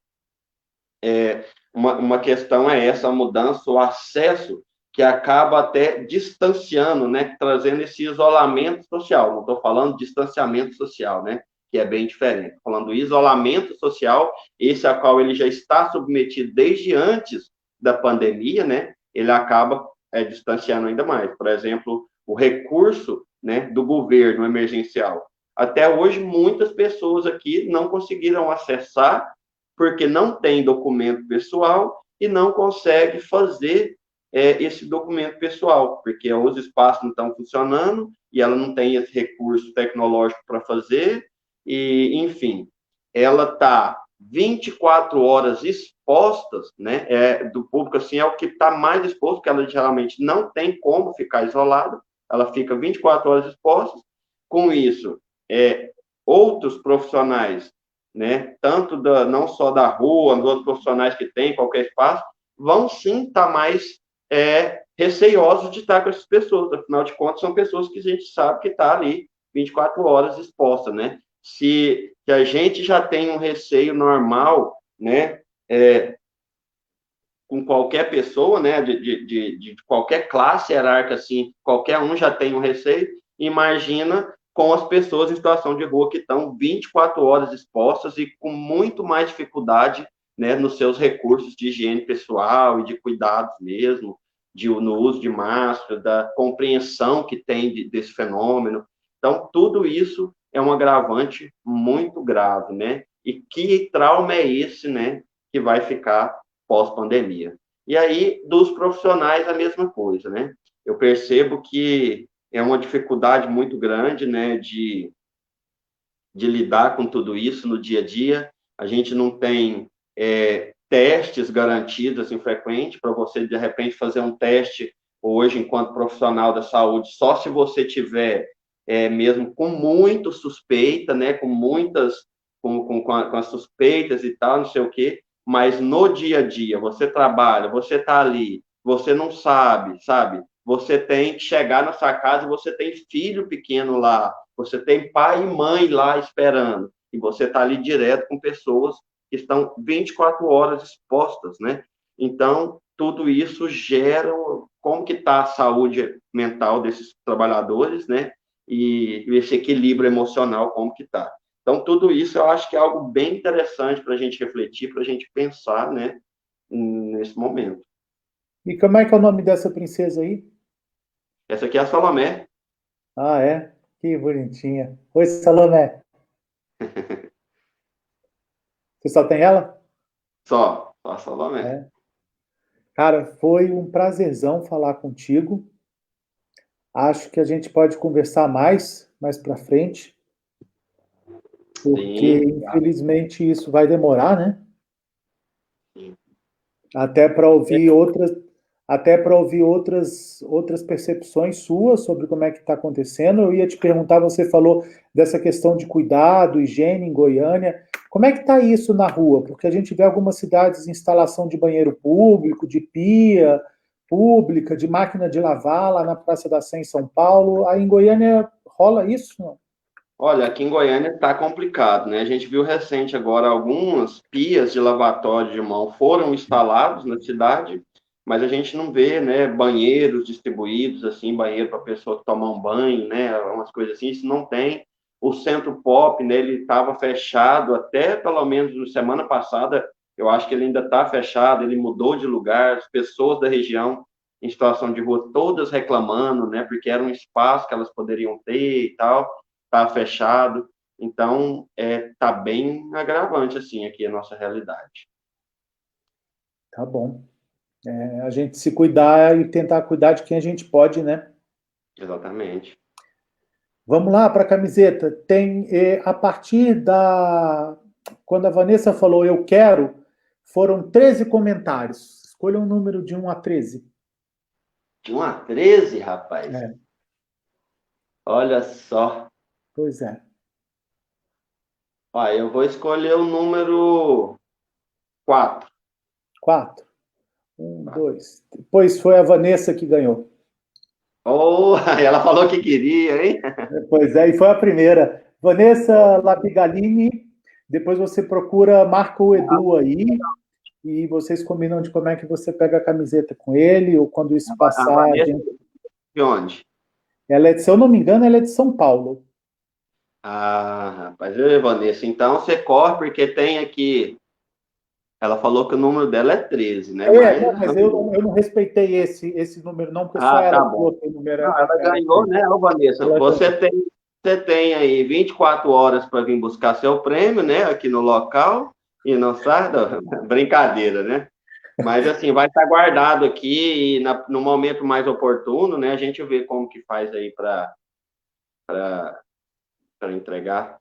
Speaker 3: uma questão é essa, a mudança, o acesso que acaba até distanciando, né, trazendo esse isolamento social. Não estou falando distanciamento social, né, que é bem diferente. Estou falando isolamento social, esse a qual ele já está submetido desde antes da pandemia, né, ele acaba distanciando ainda mais. Por exemplo, o recurso, né, do governo emergencial. Até hoje, muitas pessoas aqui não conseguiram acessar porque não tem documento pessoal e não consegue fazer esse documento pessoal, porque os espaços não estão funcionando e ela não tem esse recurso tecnológico para fazer, e, enfim, ela está 24 horas expostas, né, do público, assim, é o que está mais exposto, porque ela geralmente não tem como ficar isolada, ela fica 24 horas exposta, com isso, outros profissionais, né, tanto não só da rua, dos outros profissionais que tem, qualquer espaço, vão sim estar mais receiosos de estar com essas pessoas, afinal de contas, são pessoas que a gente sabe que está ali 24 horas exposta, né? Se a gente já tem um receio normal, né, com qualquer pessoa, né, de qualquer classe hierárquica, assim, qualquer um já tem um receio, imagina com as pessoas em situação de rua que estão 24 horas expostas e com muito mais dificuldade, né, nos seus recursos de higiene pessoal e de cuidados mesmo, no uso de máscara, da compreensão que tem desse fenômeno. Então, tudo isso é um agravante muito grave, né? E que trauma é esse, né, que vai ficar pós-pandemia? E aí, dos profissionais, a mesma coisa, né? Eu percebo que é uma dificuldade muito grande, né, de lidar com tudo isso no dia a dia. A gente não tem testes garantidos, assim, frequente, para você, de repente, fazer um teste hoje, enquanto profissional da saúde, só se você tiver mesmo com muito suspeita, né, com muitas, com as suspeitas e tal, não sei o quê, mas no dia a dia, você trabalha, você está ali, você não sabe, sabe? Você tem que chegar na sua casa, você tem filho pequeno lá, você tem pai e mãe lá esperando, e você está ali direto com pessoas que estão 24 horas expostas, né? Então, tudo isso gera como que está a saúde mental desses trabalhadores, né? E esse equilíbrio emocional, como que está. Então, tudo isso eu acho que é algo bem interessante para a gente refletir, para a gente pensar, né, nesse momento.
Speaker 1: E como é que é o nome dessa princesa aí?
Speaker 3: Essa aqui é a Salomé.
Speaker 1: Ah, é? Que bonitinha. Oi, Salomé. Você só tem ela?
Speaker 3: Só a Salomé.
Speaker 1: É. Cara, foi um prazerzão falar contigo. Acho que a gente pode conversar mais para frente, porque
Speaker 3: Sim,
Speaker 1: infelizmente isso vai demorar, né?
Speaker 3: sim.
Speaker 1: Até para ouvir outras, até para ouvir outras percepções suas sobre como é que está acontecendo. Eu ia te perguntar, você falou dessa questão de cuidado, higiene em Goiânia. Como é que está isso na rua? Porque a gente vê algumas cidades instalação de banheiro público, de pia pública, de máquina de lavar lá na Praça da Sé em São Paulo. Aí em Goiânia rola isso? Não?
Speaker 3: Olha, aqui em Goiânia está complicado, né? A gente viu recente agora algumas pias de lavatório de mão foram instalados na cidade, mas a gente não vê, né, banheiros distribuídos, assim, banheiro para a pessoa tomar um banho, né, umas coisas assim, isso não tem. O Centro Pop, né, ele estava fechado até pelo menos na semana passada, eu acho que ele ainda está fechado, ele mudou de lugar, as pessoas da região em situação de rua todas reclamando, né, porque era um espaço que elas poderiam ter e tal, está fechado. Então, tá bem agravante, assim, aqui a nossa realidade.
Speaker 1: Tá bom. É, a gente se cuidar e tentar cuidar de quem a gente pode, né?
Speaker 3: Exatamente.
Speaker 1: Vamos lá para a camiseta. Tem a partir da quando a Vanessa falou eu quero, foram 13 comentários. Escolha um número de 1 a 13.
Speaker 3: De 1 a 13, rapaz.
Speaker 1: É,
Speaker 3: Olha só.
Speaker 1: pois é.
Speaker 3: Ó, eu vou escolher o número 4.
Speaker 1: 4. 1, 2. Depois foi a Vanessa que ganhou.
Speaker 3: Oh, ela falou que queria, hein?
Speaker 1: Pois é, e foi a primeira. Vanessa Labigalini. Depois você procura Marco Edu aí e vocês combinam de como é que você pega a camiseta com ele ou quando isso
Speaker 3: A
Speaker 1: passar.
Speaker 3: Vanessa de onde?
Speaker 1: Ela é, se eu não me engano, ela é de São Paulo.
Speaker 3: Ah, rapaz, Vanessa, então você corre, porque tem aqui. Ela falou que o número dela é 13, né?
Speaker 1: Não, mas eu não respeitei esse número, não, porque só
Speaker 3: Ah,
Speaker 1: ela
Speaker 3: tá
Speaker 1: que
Speaker 3: bom.
Speaker 1: colocou o número.
Speaker 3: Não, ela ganhou, né, ô Vanessa?
Speaker 1: Ela
Speaker 3: Você tem aí 24 horas para vir buscar seu prêmio, né, aqui no local, e não sai da brincadeira, né? Mas, assim, vai estar guardado aqui e no momento mais oportuno, né, a gente vê como que faz aí para entregar.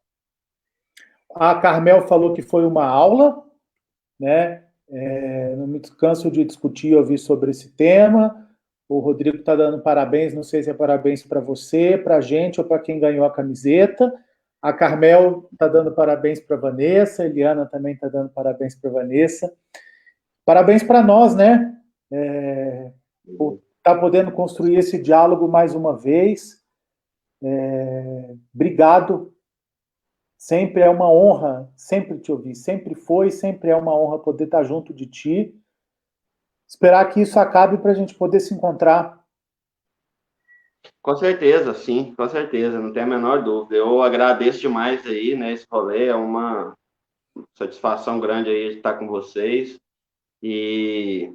Speaker 1: A Carmel falou que foi uma aula, né? Não me canso de discutir e ouvir sobre esse tema. O Rodrigo está dando parabéns, não sei se é parabéns para você, para a gente ou para quem ganhou a camiseta. A Carmel está dando parabéns para a Vanessa, a Eliana também está dando parabéns para a Vanessa. Parabéns para nós, né? Por estar podendo construir esse diálogo mais uma vez. Obrigado. Sempre é uma honra, sempre te ouvir, sempre foi, sempre é uma honra poder estar junto de ti. Esperar que isso acabe para a gente poder se encontrar.
Speaker 3: Com certeza, sim, com certeza, não tem a menor dúvida. Eu agradeço demais aí, né, esse rolê, é uma satisfação grande aí de estar com vocês. E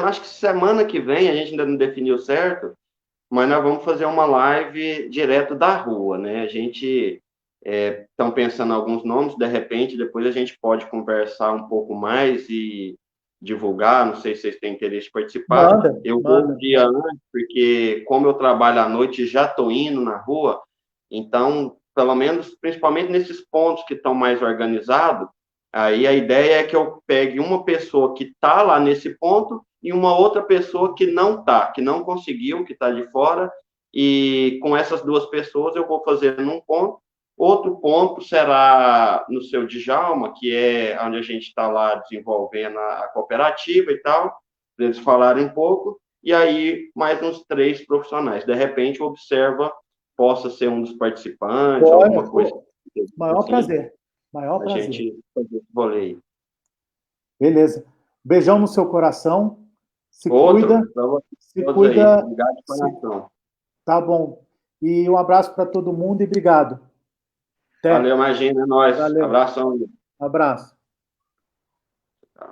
Speaker 3: acho que semana que vem, a gente ainda não definiu certo, mas nós vamos fazer uma live direto da rua, né? A gente estão pensando em alguns nomes, de repente, depois a gente pode conversar um pouco mais e divulgar, não sei se vocês têm interesse de participar. Eu vou um dia antes, porque como eu trabalho à noite, já estou indo na rua, então, pelo menos, principalmente nesses pontos que estão mais organizados, aí a ideia é que eu pegue uma pessoa que está lá nesse ponto e uma outra pessoa que não está, que não conseguiu, que está de fora, e com essas duas pessoas eu vou fazer num ponto, Outro ponto será no seu Djalma, que é onde a gente está lá desenvolvendo a cooperativa e tal, para eles falarem um pouco, e aí mais uns 3 profissionais. De repente, Observa possa ser um dos participantes, alguma coisa.
Speaker 1: Maior
Speaker 3: assim,
Speaker 1: prazer. Maior
Speaker 3: a
Speaker 1: prazer.
Speaker 3: gente fazer esse rolê aí.
Speaker 1: Beleza. Beijão no seu coração. Se
Speaker 3: Outro,
Speaker 1: cuida.
Speaker 3: para vocês
Speaker 1: Se
Speaker 3: todos
Speaker 1: cuida.
Speaker 3: aí. Obrigado de coração.
Speaker 1: Tá bom. E um abraço para todo mundo e obrigado. Até.
Speaker 3: Valeu, imagina, é nóis.
Speaker 1: Valeu.
Speaker 3: Abração.
Speaker 1: Abraço.